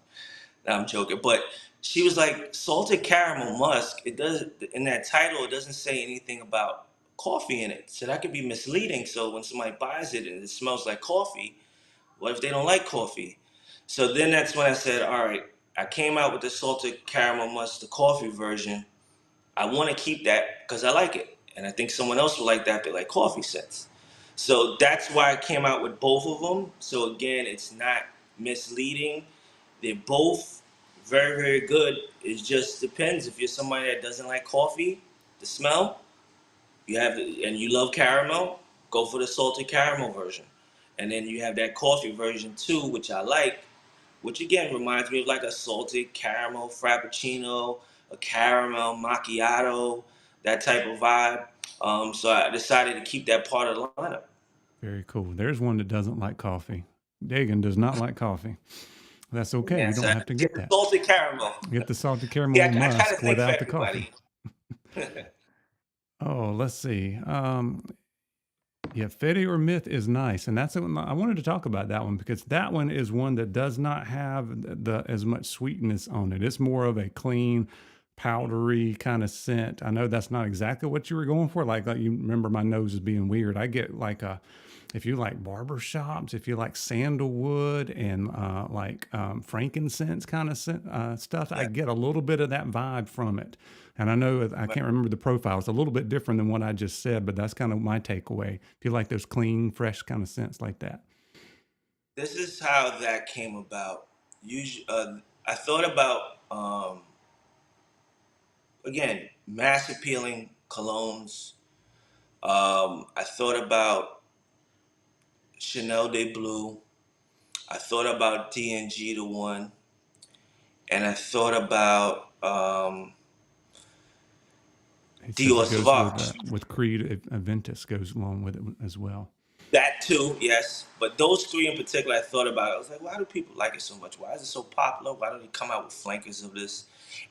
No, I'm joking. But she was like, salted caramel musk. It does in that title. It doesn't say anything about coffee in it, so that could be misleading. So when somebody buys it and it smells like coffee, what if they don't like coffee? So then that's when I said, all right. I came out with the salted caramel musk, the coffee version. I want to keep that because I like it, and I think someone else will like that. They like coffee scents, so that's why I came out with both of them. So again, it's not misleading. They're both very, very good. It just depends. If you're somebody that doesn't like coffee, the smell, and you love caramel, go for the salted caramel version. And then you have that coffee version too, which I like, which again reminds me of like a salted caramel frappuccino, a caramel macchiato, that type of vibe. So I decided to keep that part of the lineup. Very cool. There's one that doesn't like coffee. Dagan does not like coffee. That's okay. Yeah, You don't so have to get get the that. salted caramel. Get the salted See, caramel I try to musk think for without the coffee. everybody. Oh, let's see. Yeah, Fetti or Myth is nice, and that's the one I wanted to talk about that one because that one is one that does not have the as much sweetness on it. It's more of a clean, powdery kind of scent. I know that's not exactly what you were going for. Like you remember my nose is being weird. I get like a if you like barber shops, if you like sandalwood and frankincense kind of stuff, I Yeah, get a little bit of that vibe from it. And I know I can't remember the profile. It's a little bit different than what I just said, but that's kind of my takeaway. If you like those clean, fresh kind of scents like that. this is how that came about. Usually, I thought about again mass appealing colognes. I thought about Chanel de Blue. I thought about D&G the one, and I thought about He says Dior it goes Sauvage. with Creed. Aventus goes along with it as well. That too, yes. But those three in particular, I thought about. I was like, why do people like it so much? Why is it so popular? Why don't they come out with flankers of this?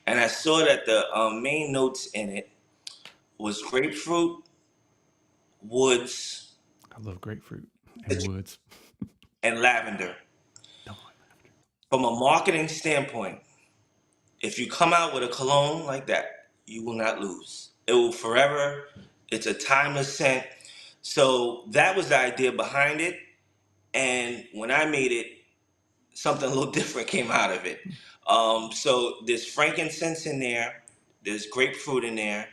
And I saw that the main notes in it was grapefruit, woods, I love grapefruit and woods. and lavender. Don't like lavender. From a marketing standpoint, if you come out with a cologne like that, you will not lose. It will forever. It's a timeless scent. So that was the idea behind it. And when I made it, something a little different came out of it. So there's frankincense in there, there's grapefruit in there,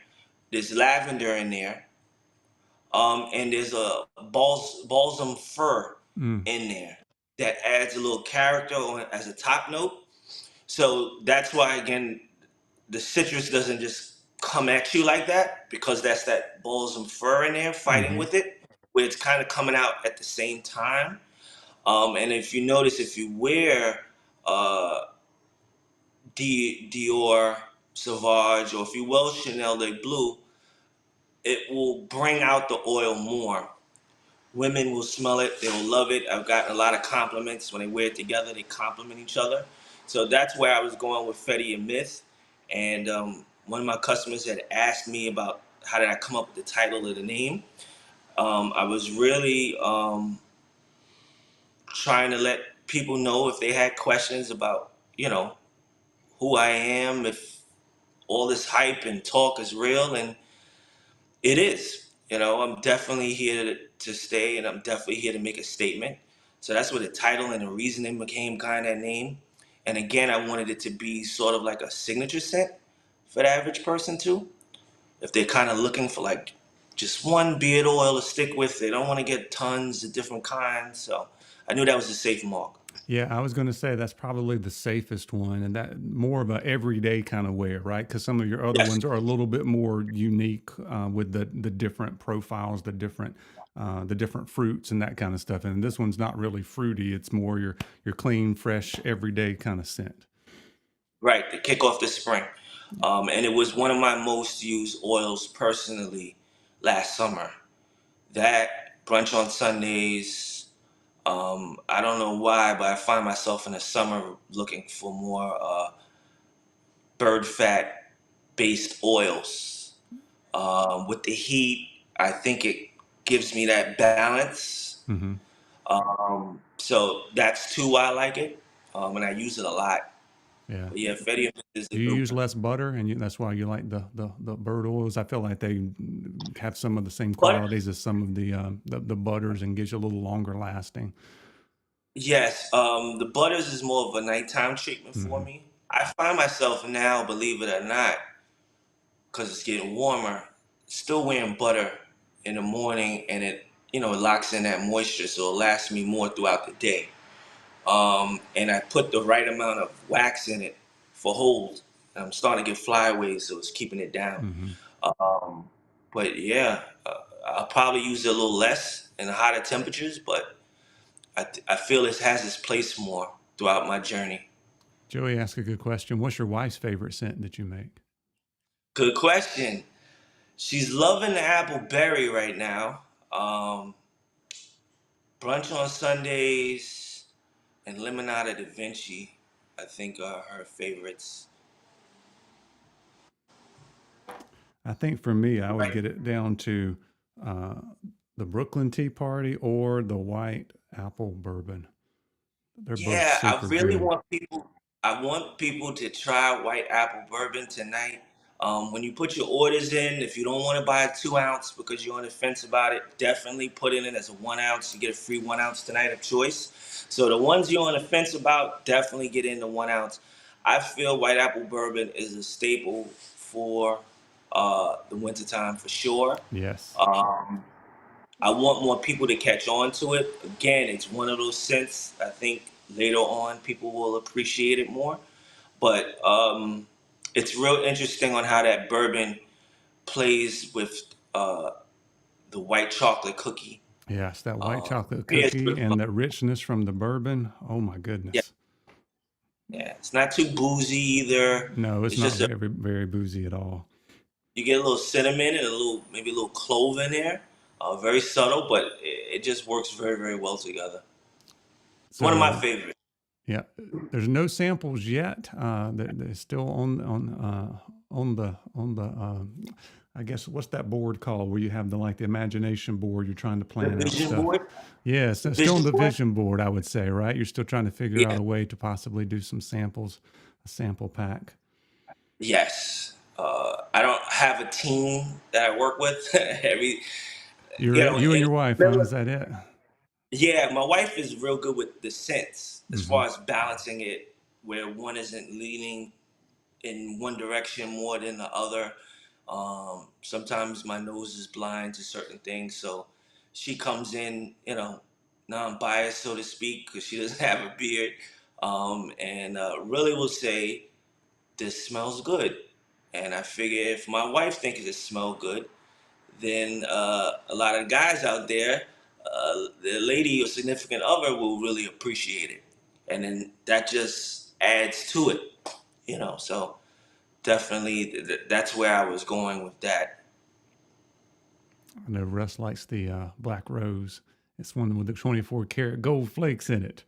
there's lavender in there, and there's a balsam fir Mm. in there that adds a little character as a top note. So that's why again the citrus doesn't just come at you like that because that's that balsam fir in there fighting Mm-hmm. with it, where it's kind of coming out at the same time. And if you notice, if you wear uh, Dior Sauvage or if you wear Chanel de Blue, it will bring out the oil more. Women will smell it, they will love it. I've gotten a lot of compliments when they wear it together, they compliment each other. So that's where I was going with Fetti and Myth. And one of my customers had asked me about how did I come up with the title of the name. I was really trying to let people know if they had questions about, who I am, if all this hype and talk is real, and it is. I'm definitely here to stay, and I'm definitely here to make a statement. So that's where the title and the reasoning became kind of that name. And again, I wanted it to be sort of like a signature scent for the average person too. If they're kind of looking for like just one beard oil to stick with, they don't want to get tons of different kinds. So I knew that was a safe mark. Yeah, I was going to say that's probably the safest one, and that more of a everyday kind of wear, right? Because some of your other Yes. ones are a little bit more unique with the different profiles, the different fruits and that kind of stuff. And this one's not really fruity; it's more your clean, fresh, everyday kind of scent. Right, to kick off the spring. And it was one of my most used oils personally last summer. That brunch on Sundays. I don't know why, but I find myself in the summer looking for more bird fat based oils. With the heat, I think it gives me that balance. Mm-hmm. So that's too why I like it, and I use it a lot. Yeah. But yeah, Fetti is a Do you good use one. less butter, and that's why you like the bird oils? I feel like they have some of the same But qualities as some of the butters, and gives you a little longer lasting. yes, the butters is more of a nighttime treatment for Mm-hmm. me. I find myself now, believe it or not, because it's getting warmer, still wearing butter in the morning, and it locks in that moisture, so it lasts me more throughout the day. And I put the right amount of wax in it for hold. I'm starting to get flyaways, so it's keeping it down. Mm-hmm. Um, but yeah, I'll probably use it a little less in hotter temperatures, but I feel it has its place more throughout my journey. Joey asked a good question. What's your wife's favorite scent that you make? Good question. She's loving the apple berry right now. Um, Brunch on Sundays and Limonada da Vinci, I think, are her favorites. I think for me, I would Right. get it down to uh, the Brooklyn Tea Party or the White Apple Bourbon. They're both Yeah, I super really good. want people. I want people to try white apple bourbon tonight. When you put your orders in, if you don't want to buy a 2 ounce because you're on the fence about it, definitely put it in as a 1 ounce. You get a free 1 ounce tonight of choice. So the ones you're on the fence about, definitely get in the 1 ounce. I feel white apple bourbon is a staple for the wintertime for sure. Yes. Um, I want more people to catch on to it. Again, it's one of those scents. I think later on people will appreciate it more. But it's real interesting on how that bourbon plays with the white chocolate cookie. Yes, that white chocolate Pairs cookie with, and the richness from the bourbon. Oh my yeah, goodness. yeah. It's not too boozy either. No, it's It's not just very boozy at all. you get a little cinnamon and maybe a little clove in there. Very subtle, but it just works very, very well together. One of my So favorites. yeah, there's no samples yet. They're still on the I guess what's that board called where you have the imagination board. You're trying to The plan out vision stuff. board. Yes, The that's still on vision the board. vision board, I would say, right? You're still trying to figure out Yeah. a way to possibly do some samples, a sample pack. Yes. I don't have a team that I work with. Every, You and in your wife, the huh? middle Is that it? yeah, my wife is real good with the scents as Mm-hmm. far as balancing it where one isn't leaning in one direction more than the other. Sometimes my nose is blind to certain things, so she comes in, non-biased, so to speak, because she doesn't have a beard, and really will say, this smells good. And I figure if my wife thinks it smells good, then a lot of guys out there, the lady or significant other will really appreciate it. And then that just adds to it. So definitely that's where I was going with that. I know Russ likes the Black Rose. It's one with the 24 karat gold flakes in it.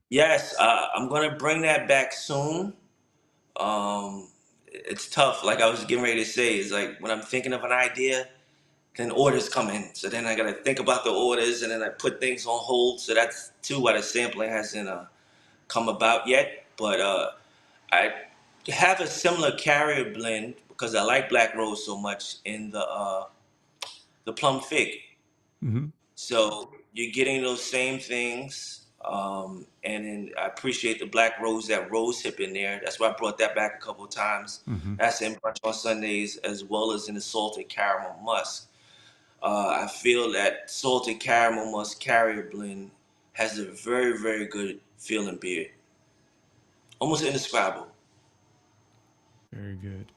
Yes, I'm going to bring that back soon. It's tough. Like I was getting ready to say, it's like when I'm thinking of an idea, then orders come in. So then I got to think about the orders and then I put things on hold. So that's too why the sampling hasn't come about yet. But I have a similar carrier blend because I like Black Rose so much in the plum fig. Mm-hmm. So you're getting those same things. And then I appreciate the Black Rose, that rose hip in there. That's why I brought that back a couple of times. Mm-hmm. That's in brunch on Sundays as well as in the salted caramel musk. I feel that salted caramel musk carrier blend has a very, very good feeling beer. Almost indescribable. Very good.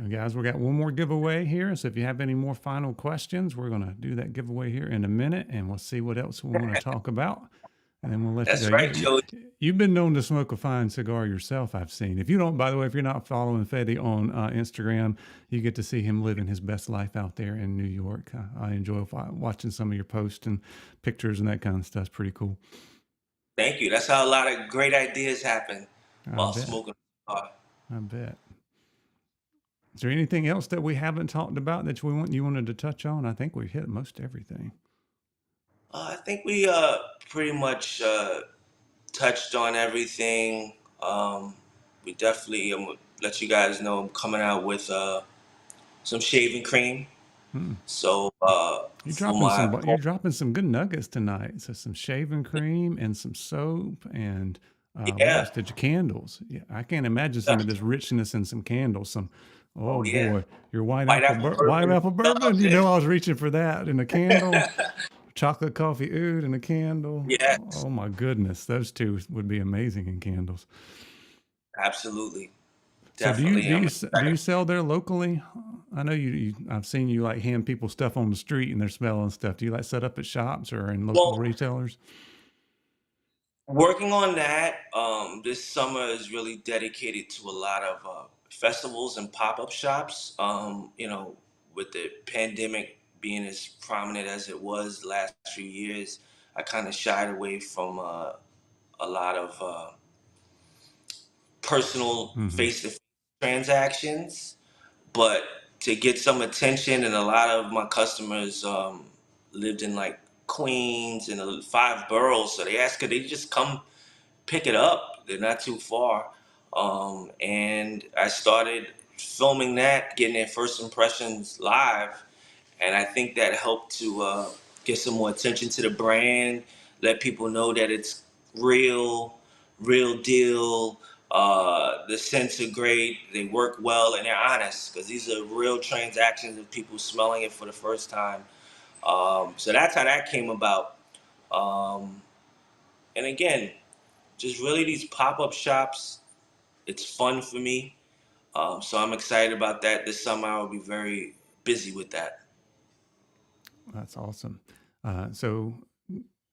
Guys, we got one more giveaway here. So if you have any more final questions, we're going to do that giveaway here in a minute and we'll see what else we want to talk about. And then we'll let you go. That's right, Joey. You've been known to smoke a fine cigar yourself, I've seen. If you don't, by the way, if you're not following Fetti on Instagram, you get to see him living his best life out there in New York. I enjoy watching some of your posts and pictures and that kind of stuff. It's pretty cool. Thank you. That's how a lot of great ideas happen I while bet. smoking a cigar. I bet. Is there anything else that we haven't talked about that you wanted to touch on? I think we've hit most everything. I think we pretty much touched on everything. We definitely let you guys know I'm coming out with some shaving cream. Hmm. So for my You're dropping some good nuggets tonight. So some shaving cream and some soap and what yeah, else did you candles? Yeah, I can't imagine some of this richness in some candles. Some oh oh yeah, boy, your white bourbon. apple bourbon. You know I was reaching for that in a candle. Chocolate coffee oud and a candle. Yes, Oh my goodness, those two would be amazing in candles. absolutely, So definitely. I'm do you excited. sell there locally? I know I've seen you like hand people stuff on the street and they're smelling stuff. Do you like set up at shops or in local Well, retailers? working on that. This summer is really dedicated to a lot of festivals and pop-up shops. With the pandemic being as prominent as it was the last few years, I kind of shied away from a lot of personal Mm-hmm. face-to-face transactions. But to get some attention, and a lot of my customers lived in like Queens and the 5 boroughs, so they asked could they just come pick it up. They're not too far. And I started filming that, getting their first impressions live. And I think that helped to get some more attention to the brand, let people know that it's real, real deal. The scents are great, they work well, and they're honest because these are real transactions of people smelling it for the first time. So that's how that came about. Um, and again, just really these pop-up shops, it's fun for me. So I'm excited about that. This summer I'll be very busy with that. That's awesome. So,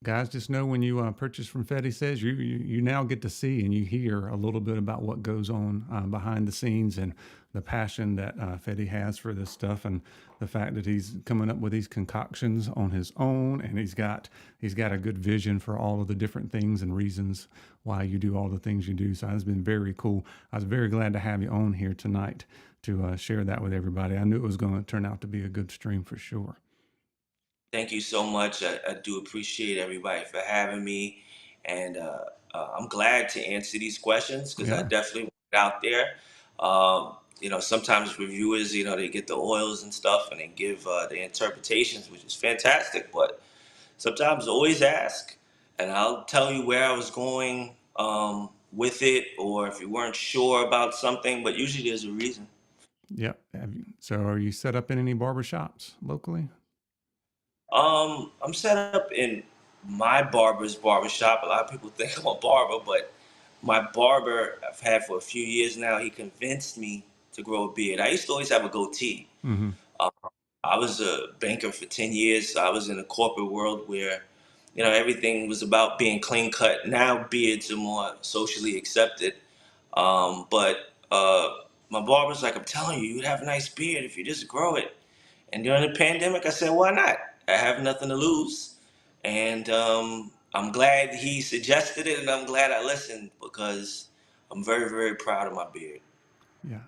guys, just know when you purchase from Fetti Says, you now get to see and you hear a little bit about what goes on behind the scenes and the passion that Fetti has for this stuff and the fact that he's coming up with these concoctions on his own and he's got a good vision for all of the different things and reasons why you do all the things you do. So it's been very cool. I was very glad to have you on here tonight to share that with everybody. I knew it was going to turn out to be a good stream for sure. Thank you so much. I do appreciate everybody for having me, and I'm glad to answer these questions because I Yeah. definitely want it out there. Sometimes reviewers, they get the oils and stuff and they give the interpretations, which is fantastic. But sometimes always ask, and I'll tell you where I was going with it, or if you weren't sure about something. But usually there's a reason. Yep. So are you set up in any barber shops locally? I'm set up in my barber's barbershop. A lot of people think I'm a barber, but my barber I've had for a few years now, he convinced me to grow a beard. I used to always have a goatee. Mm-hmm. Uh, I was a banker for 10 years. So I was in a corporate world where, everything was about being clean cut. Now beards are more socially accepted. But my barber's like, I'm telling you, you'd have a nice beard if you just grow it. And during the pandemic, I said, why not? I have nothing to lose. And I'm glad he suggested it, and I'm glad I listened because I'm very, very proud of my beard. Yeah.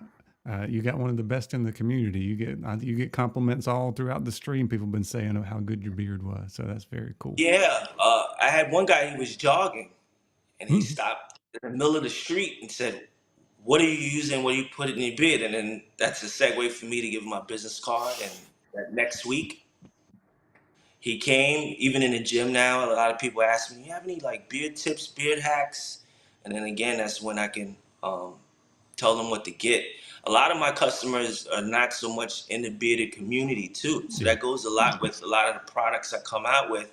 You got one of the best in the community. You get compliments all throughout the stream. People have been saying of how good your beard was. So that's very cool. Yeah, I had one guy, he was jogging, and he Mhm. stopped in the middle of the street and said, what are you using? What do you put in your beard? And then that's a segue for me to give him my business card. And that next week, he came, even in the gym now. A lot of people ask me, you have any like beard tips, beard hacks? And then again, that's when I can um, tell them what to get. A lot of my customers are not so much in the bearded community too. So Yeah. that goes a lot with a lot of the products I come out with,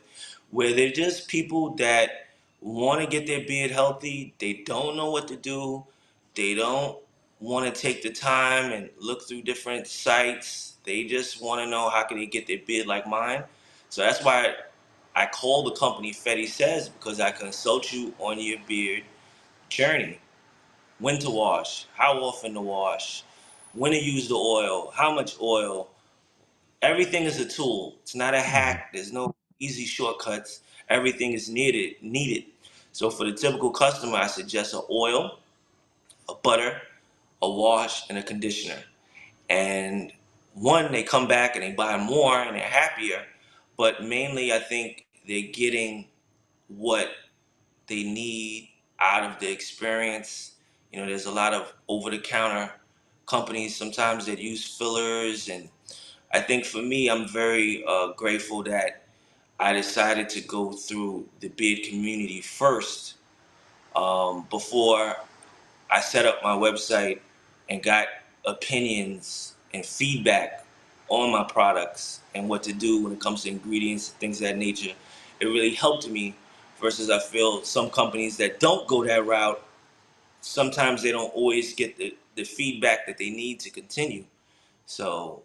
where they're just people that want to get their beard healthy. They don't know what to do. They don't want to take the time and look through different sites. They just want to know how can they get their beard like mine. So that's why I call the company Fetti Says, because I consult you on your beard journey. When to wash, how often to wash, when to use the oil, how much oil. Everything is a tool. It's not a Hmm. hack. There's no easy shortcuts. Everything is needed. So for the typical customer, I suggest an oil, a butter, a wash, and a conditioner. And one, they come back and they buy more and they're happier, but mainly I think they're getting what they need out of the experience. You know, there's a lot of over the counter companies sometimes that use fillers. And I think for me, I'm very grateful that I decided to go through the beard community first, before I set up my website and got opinions and feedback on my products and what to do when it comes to ingredients and things of that nature. It really helped me versus I feel some companies that don't go that route, sometimes they don't always get the feedback that they need to continue. So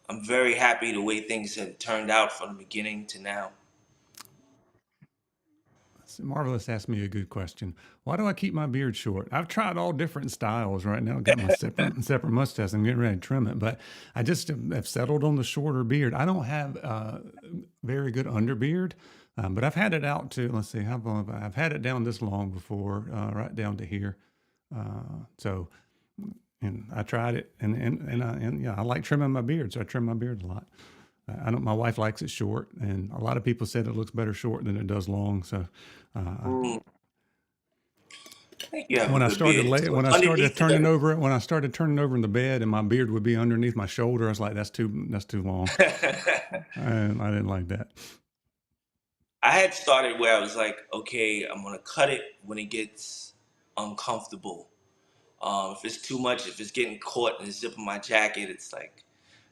I'm very happy the way things have turned out from the beginning to now. Marvelous asked me a good question. Why do I keep my beard short? I've tried all different styles right now. Got my separate mustache. I'm getting ready to trim it, but I just have settled on the shorter beard. I don't have very good underbeard, but I've had it out to, let's see, how long I've had it down this long before, right down to here. So, and I tried it, and yeah, I like trimming my beard, so I trim my beard a lot. I don't. My wife likes it short, and a lot of people said it looks better short than it does long. So, Mm, I think you have a when I good started beard. So when I started underneath turning it, over, when I started turning over in the bed, and my beard would be underneath my shoulder, I was like, that's too long, and I didn't like that. I had started where I was like, okay, I'm gonna cut it when it gets uncomfortable. If it's too much, if it's getting caught in the zip of my jacket, it's like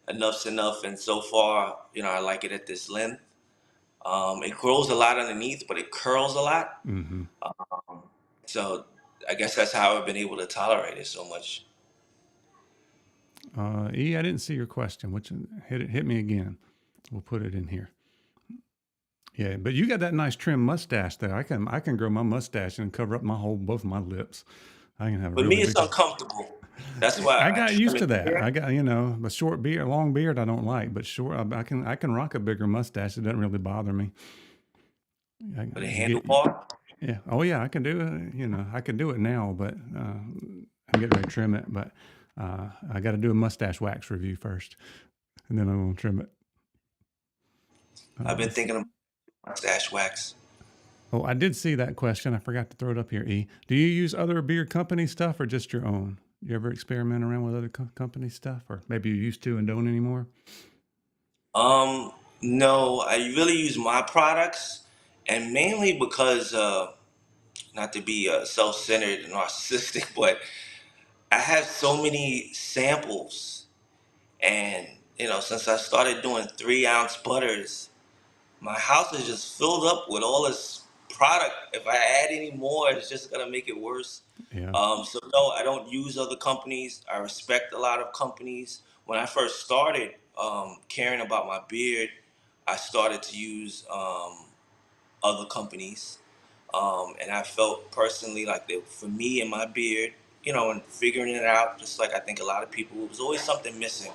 enough's enough. And so far, you know, I like it at this length. It grows a lot underneath, but it curls a lot. Hmm. Um, so I guess that's how I've been able to tolerate it so much. I didn't see your question. Which hit me again. We'll put it in here. Yeah, but you got that nice trim mustache there. I can grow my mustache and cover up my whole both my lips. I can have a But really me, it's big. uncomfortable. That's why I I got used trim to it that. here. I got a short beard, a long beard. I don't like, but short. I can rock a bigger mustache. It doesn't really bother me. With a You get handlebar. yeah. Oh yeah, I can do it. I can do it now, but I'm getting ready to trim it. But I got to do a mustache wax review first, and then I'm gonna trim it. I've been Let's see. thinking of mustache wax. Oh, I did see that question. I forgot to throw it up here. Do you use other beard company stuff or just your own? You ever experiment around with other company stuff, or maybe you used to and don't anymore? Um, no, I really use my products, and mainly because, not to be self-centered and narcissistic, but I have so many samples, and you know, since I started doing 3 ounce butters, my house is just filled up with all this product. If I add any more, it's just gonna make it worse. Yeah. So no, I don't use other companies. I respect a lot of companies. When I first started caring about my beard, I started to use other companies, and I felt personally like that for me and my beard, you know, and figuring it out, just like I think a lot of people, it was always something missing,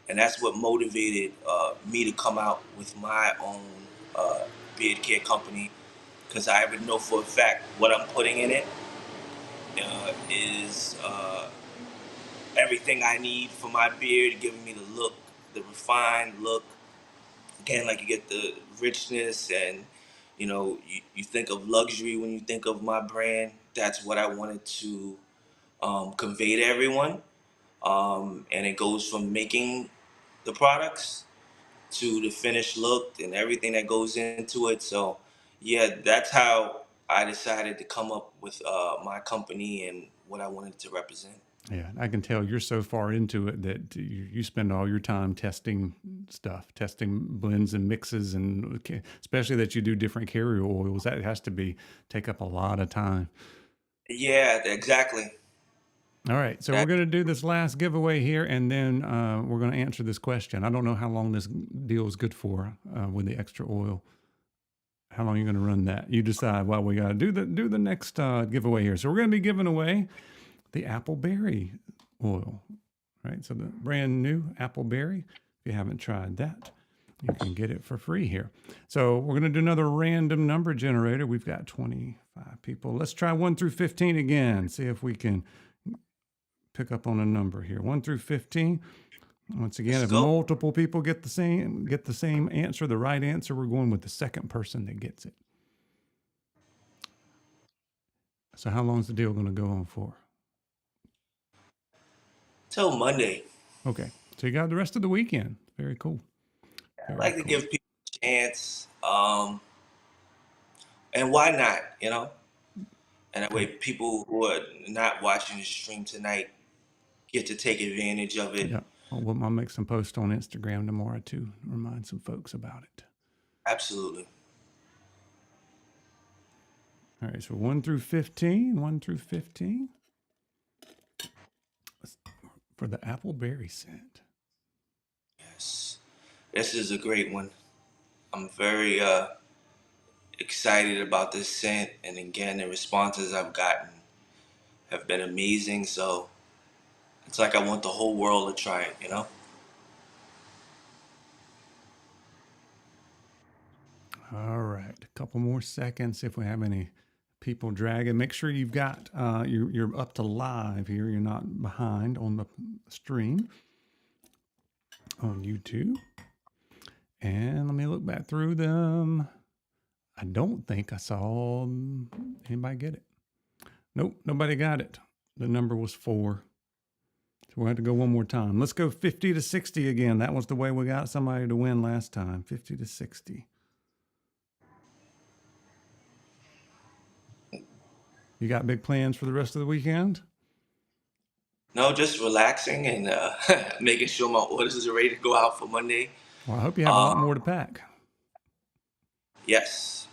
and that's what motivated me to come out with my own beard care company, because I would know for a fact what I'm putting in it is everything I need for my beard, giving me the look, the refined look. Again, like you get the richness, and you think of luxury when you think of my brand. That's what I wanted to convey to everyone. And it goes from making the products to the finished look and everything that goes into it. So, yeah, that's how I decided to come up with my company and what I wanted to represent. Yeah, I can tell you're so far into it that you spend all your time testing stuff, testing blends and mixes, and especially that you do different carrier oils. That has to be take up a lot of time. Yeah, exactly. All right, so we're That, going to do this last giveaway here, and then we're going to answer this question. I don't know how long this deal is good for with the extra oil. How long are you going to run that? You decide. Well, we got to do the next giveaway here. So we're going to be giving away the apple berry oil, right? So the brand new apple berry. If you haven't tried that, you can get it for free here. So we're going to do another random number generator. We've got 25 people. Let's try 1 through 15 again. See if we can pick up on a number here. 1 through 15. Once again, Let's if go. multiple people get the same answer, the right answer, we're going with the second person that gets it. So how long is the deal going to go on for? Till Monday. Okay. So you got the rest of the weekend. Very cool. I Very like to cool. give people a chance. And why not? And that way, Okay. people who are not watching the stream tonight get to take advantage of it. Yeah. I'll make some posts on Instagram tomorrow too. Remind some folks about it. Absolutely. All right. So 1 through 15. 1 through 15. For the apple berry scent. Yes. This is a great one. I'm very excited about this scent. And again, the responses I've gotten have been amazing. So it's like I want the whole world to try it. All right. A couple more seconds if we have any people dragging. Make sure you've got you're up to live here. You're not behind on the stream on YouTube. And let me look back through them. I don't think I saw anybody get it. Nope, nobody got it. The number was 4. So we'll have to go one more time. Let's go 50 to 60 again. That was the way we got somebody to win last time. 50 to 60. You got big plans for the rest of the weekend? No, just relaxing and making sure my orders are ready to go out for Monday. Well, I hope you have a lot more to pack. Yes.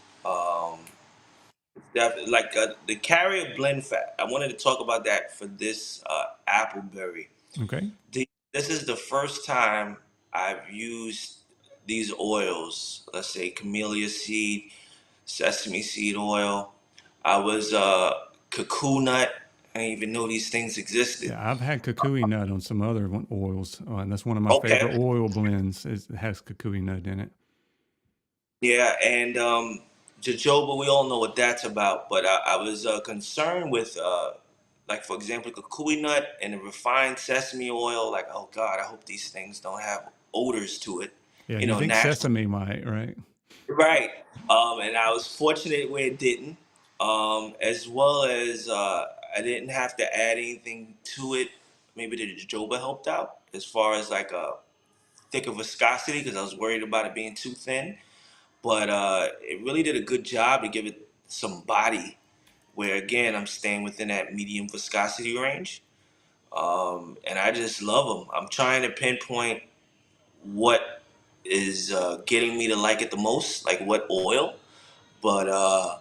Definitely. Like the carrier blend fat. I wanted to talk about that for this appleberry. Okay. This is the first time I've used these oils. Let's say camellia seed, sesame seed oil. I was cuckoo nut. I didn't even know these things existed. Yeah, I've had kukui nut on some other oils, and that's one of my favorite Okay. oil blends. It has kukui nut in it. Yeah, and jojoba, we all know what that's about. But I was concerned with, like, for example, kukui nut and the refined sesame oil. Like, oh God, I hope these things don't have odors to it. Yeah, you think Natural. sesame might, right? Right. And I was fortunate where it didn't. As well as I didn't have to add anything to it. Maybe the jojoba helped out as far as like a thicker viscosity because I was worried about it being too thin. But it really did a good job to give it some body. Where again, I'm staying within that medium viscosity range, and I just love them. I'm trying to pinpoint what is getting me to like it the most, like what oil. But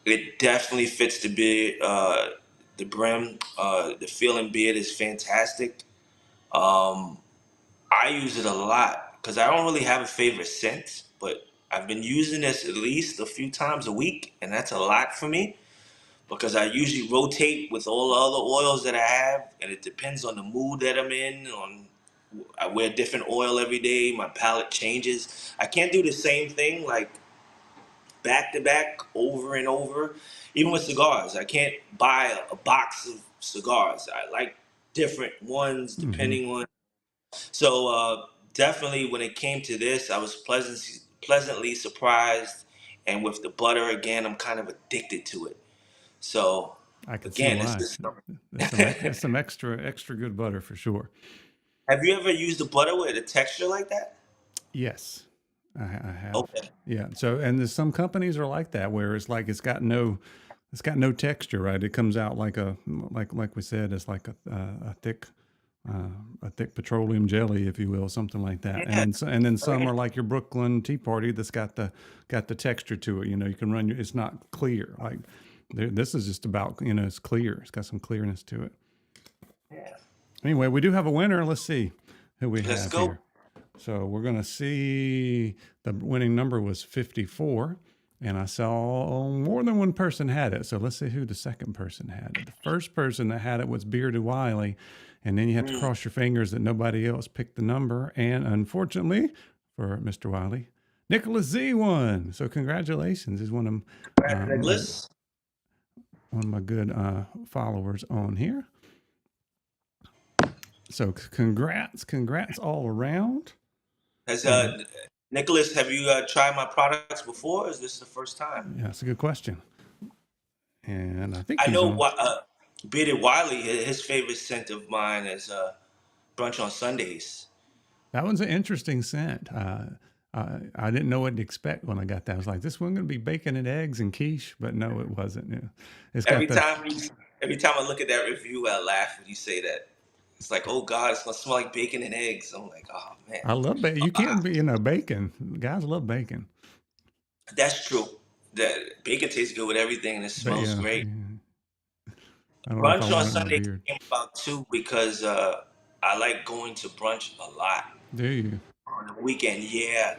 it definitely fits the beard, the brim. The feeling beard is fantastic. Um, I use it a lot because I don't really have a favorite scent, but I've been using this at least a few times a week, and that's a lot for me because I usually rotate with all the other oils that I have, and it depends on the mood that I'm in. I wear different oil every day. My palette changes. I can't do the same thing like back to back over and over. Even with cigars, I can't buy a box of cigars. I like different ones Mm-hmm. depending on. So definitely, when it came to this, I was pleasantly surprised, and with the butter again, I'm kind of addicted to it. So I can see again, it's why. just. It's some extra good butter for sure. Have you ever used the butter with a texture like that? Yes, I have. Okay. Yeah. So, and there's some companies are like that where it's like it's got no texture, right? It comes out like like we said, it's like a thick a thick petroleum jelly, if you will, something like that. Yeah. And then some Okay. are like your Brooklyn Tea Party that's got the texture to it. You can run it's not clear. Like this is just about it's clear. It's got some clearness to it. Yeah. Anyway, we do have a winner. Let's see who we Let's have go. here. So we're going to see the winning number was 54. And I saw more than one person had it. So let's see who the second person had it. The first person that had it was Bearded Wiley. And then you have to Mm. cross your fingers that nobody else picked the number. And unfortunately for Mr. Wiley, Nicholas Z won. So congratulations. He's one Nicholas. of my good followers on here. So congrats all around. Has And Nicholas, have you tried my products before? Or is this the first time? yeah, that's a good question. And I think I he's know on. what Bearded Wiley. His favorite scent of mine is brunch on Sundays. That one's an interesting scent. I didn't know what to expect when I got that. I was like, this one going to be bacon and eggs and quiche, but no, it wasn't. Yeah. It's got Every the. time every time I look at that review, I laugh when you say that. It's like, oh God, it's gonna smell like bacon and eggs. I'm like, oh man, I love bacon. You can't be, bacon. Guys love bacon. that's true. That bacon tastes good with everything and it But smells yeah, great. yeah, I don't know if I Brunch on want it in my Sunday beard. came about too because I like going to brunch a lot Do you? on the weekend. Yeah,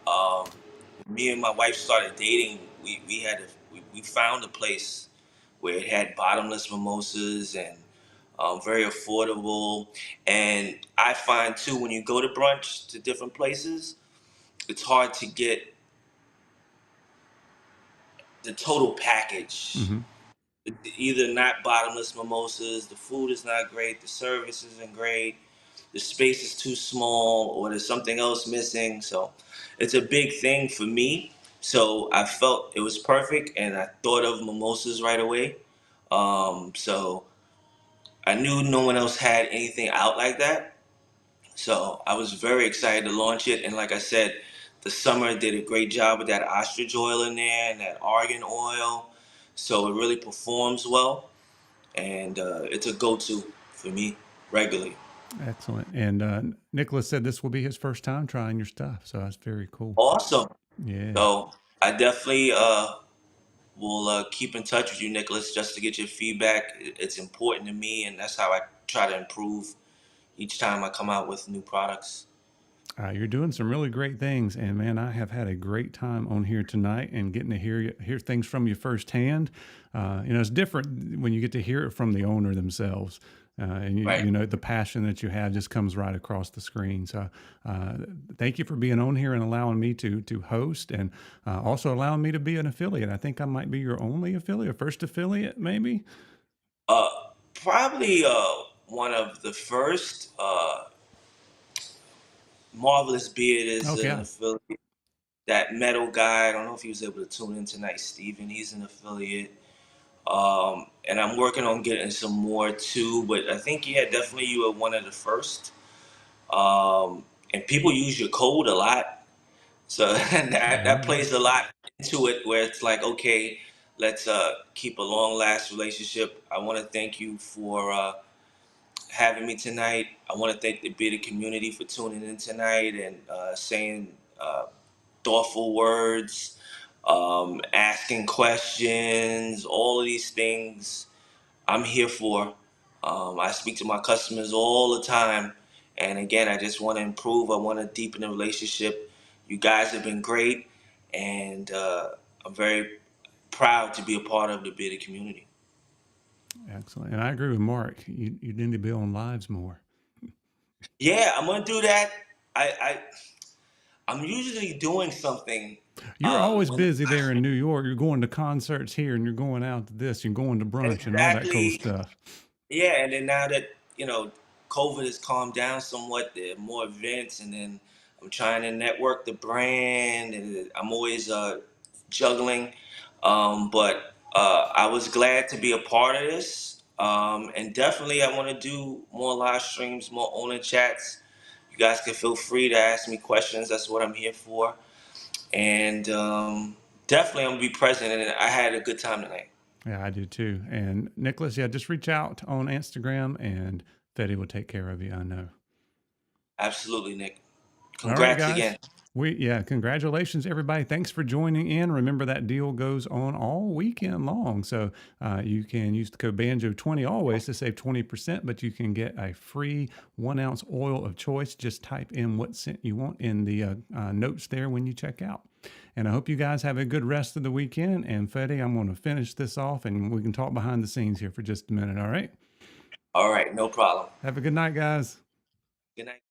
um, me and my wife started dating. We found a place where it had bottomless mimosas and very affordable. And I find too when you go to brunch to different places, it's hard to get the total package. Mm-hmm. Either not bottomless mimosas, the food is not great, the service isn't great, the space is too small, or there's something else missing. So it's a big thing for me. So I felt it was perfect, and I thought of mimosas right away. So I knew no one else had anything out like that. So I was very excited to launch it. And like I said, the summer did a great job with that ostrich oil in there and that argan oil. So it really performs well. And it's a go to for me regularly. Excellent. And Nicholas said this will be his first time trying your stuff. So that's very cool. Awesome. Yeah. So I definitely will keep in touch with you, Nicholas, just to get your feedback. It's important to me, and that's how I try to improve each time I come out with new products. You're doing some really great things, and man, I have had a great time on here tonight and getting to hear things from you firsthand. It's different when you get to hear it from the owner themselves, and Right. the passion that you have just comes right across the screen. So, thank you for being on here and allowing me to host, and also allowing me to be an affiliate. I think I might be your only affiliate, first affiliate, maybe. Uh, Probably one of the first. Marvelous Beard is Okay, an yeah, affiliate. That metal guy, I don't know if he was able to tune in tonight, Steven. He's an affiliate. And I'm working on getting some more too, but I think, yeah, definitely you are one of the first. And people use your code a lot. So that yeah. plays a lot into it where it's like, okay, let's keep a long last relationship. I want to thank you for having me tonight. I want to thank the Bearded community for tuning in tonight and saying thoughtful words, asking questions, all of these things I'm here for. I speak to my customers all the time. And again, I just want to improve. I want to deepen the relationship. You guys have been great. And I'm very proud to be a part of the Bearded community. Excellent. And I agree with Mark. You need to be on lives more. Yeah, I'm going to do that. I'm usually doing something You're always when busy there in New York. You're going to concerts here, and you're going out to this, you're going to brunch, and all that cool exactly. stuff. Yeah, and then now that COVID has calmed down somewhat, there are more events, and then I'm trying to network the brand, and I'm always juggling. But I was glad to be a part of this, and definitely I want to do more live streams, more owner chats. You guys can feel free to ask me questions. That's what I'm here for, and definitely I'm gonna be present. And I had a good time tonight. Yeah, I do too. And Nicholas, yeah, just reach out on Instagram, and Fetti will take care of you. I know. Absolutely, Nick. All right, Congrats guys. again. Congratulations, everybody. Thanks for joining in. Remember that deal goes on all weekend long. So you can use the code BANJO20 always to save 20%, but you can get a free 1 ounce oil of choice. Just type in what scent you want in the notes there when you check out. And I hope you guys have a good rest of the weekend. And Fetti, I'm going to finish this off and we can talk behind the scenes here for just a minute. All right. All right, no problem. Have a good night, guys. Good night.